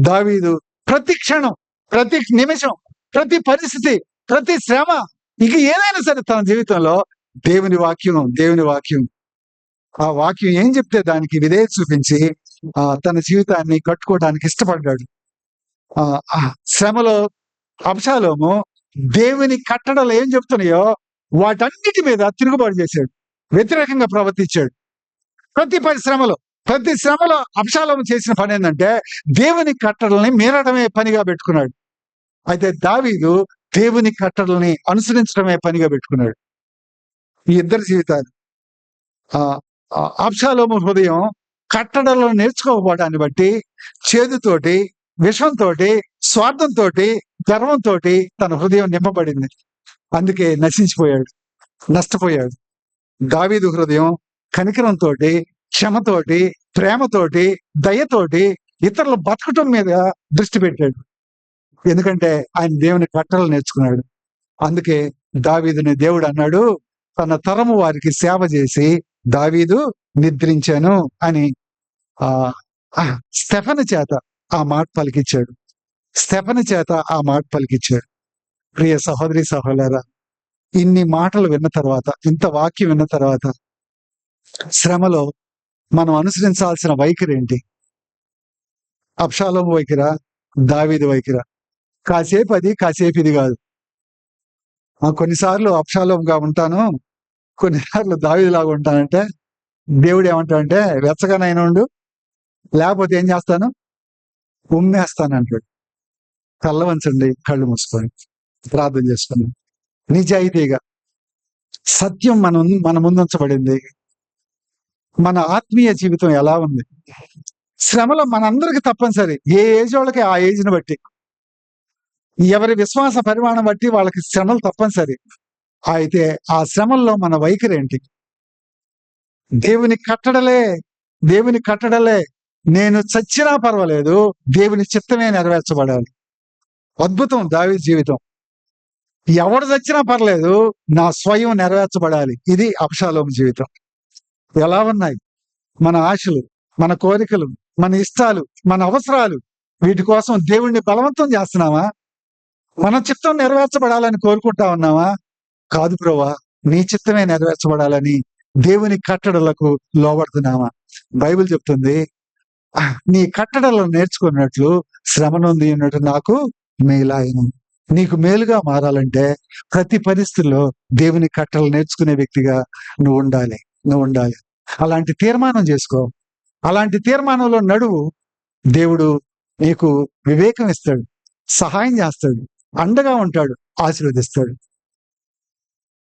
దావీదు ప్రతి క్షణం, ప్రతి నిమిషం, ప్రతి పరిస్థితి, ప్రతి శ్రమ, ఇక ఏదైనా సరే తన జీవితంలో దేవుని వాక్యం, ఆ వాక్యం ఏం చెప్తే దానికి విధేయత చూపించి తన జీవితాన్ని కట్టుకోవడానికి ఇష్టపడ్డాడు. ఆ శ్రమలో అబ్షాలోము దేవుని కట్టడలు ఏం చెప్తున్నాయో వాటన్నిటి మీద తిరుగుబాటు చేశాడు, వ్యతిరేకంగా ప్రవర్తించాడు. ప్రతి శ్రమలో అబ్షాలోము చేసిన పని ఏంటంటే దేవుని కట్టడల్ని మీరడమే పనిగా పెట్టుకున్నాడు. అయితే దావీదు దేవుని కట్టడల్ని అనుసరించడమే పనిగా పెట్టుకున్నాడు. ఈ ఇద్దరి జీవితాలు, అబ్షాలోము హృదయం కట్టడలను నేర్చుకోకపోవడాన్ని బట్టి చేదుతోటి, విషంతోటి, స్వార్థంతోటి, గర్వంతోటి తన హృదయం నింపబడింది. అందుకే నష్టపోయాడు. దావీదు హృదయం కనికరంతో, క్షమతోటి, ప్రేమతోటి, దయతోటి ఇతరులు బతకటం మీద దృష్టి పెట్టాడు. ఎందుకంటే ఆయన దేవుని కట్టడలు నేర్చుకున్నాడు. అందుకే దావీదుని దేవుడు అన్నాడు, తన తరము వారికి సేవ చేసి దావీదు నిద్రించాను అని స్టెఫను చేత ఆ మాట పలికిచ్చాడు. ప్రియ సహోదరి సహోదరా, ఇన్ని మాటలు విన్న తర్వాత, ఇంత వాక్యం విన్న తర్వాత, శ్రమలో మనం అనుసరించాల్సిన వైఖరి ఏంటి? అబ్షాలోము వైఖరా, దావీదు వైఖరా? కాసేపు అది, కాసేపు ఇది కాదు. కొన్నిసార్లు అబ్షాలోముగా ఉంటాను, కొన్నిసార్లు దావీదులాగా ఉంటానంటే దేవుడు ఏమంటాడంటే, వెచ్చగానైనా ఉండు, లేకపోతే ఏం చేస్తాను, ఉమ్మేస్తాను అంటాడు. కళ్ళ వంచండి, కళ్ళు మూసుకొని ప్రార్థన చేసుకుని నిజాయితీగా. సత్యం మన ముందుంచబడింది. మన ఆత్మీయ జీవితం ఎలా ఉంది? శ్రమలో మనందరికి తప్పనిసరి, ఏ ఏజ్ వాళ్ళకి ఆ ఏజ్ని బట్టి, ఎవరి విశ్వాస పరిమాణం బట్టి వాళ్ళకి శ్రమలు తప్పనిసరి. అయితే ఆ శ్రమల్లో మన వైఖరి ఏంటి? దేవుని కట్టడలే నేను చచ్చినా పర్వాలేదు, దేవుని చిత్తమే నెరవేర్చబడాలి. అద్భుతం దావీదు జీవితం. ఎవడు చచ్చినా పర్లేదు, నా స్వయం నెరవేర్చబడాలి. ఇది అబ్షాలోము జీవితం. ఎలా ఉన్నాయి మన ఆశలు, మన కోరికలు, మన ఇష్టాలు, మన అవసరాలు? వీటి కోసం దేవుణ్ణి బలవంతం చేస్తున్నావా? మన చిత్తం నెరవేర్చబడాలని కోరుకుంటా ఉన్నావా? కాదు ప్రభువా, నీ చిత్తమే నెరవేర్చబడాలని దేవుని కట్టడలకు లోబడుతున్నావా? బైబిల్ చెప్తుంది, నీ కట్టడలను నేర్చుకున్నట్లు శ్రమ నొంది ఉన్నట్టు నాకు మేలాయను. నీకు మేలుగా మారాలంటే ప్రతి పరిస్థితుల్లో దేవుని కట్టడలు నేర్చుకునే వ్యక్తిగా నువ్వు ఉండాలి. అలాంటి తీర్మానం చేసుకో. అలాంటి తీర్మానంలో నడువు. దేవుడు నీకు వివేకం ఇస్తాడు, సహాయం చేస్తాడు, అండగా ఉంటాడు, ఆశీర్వదిస్తాడు.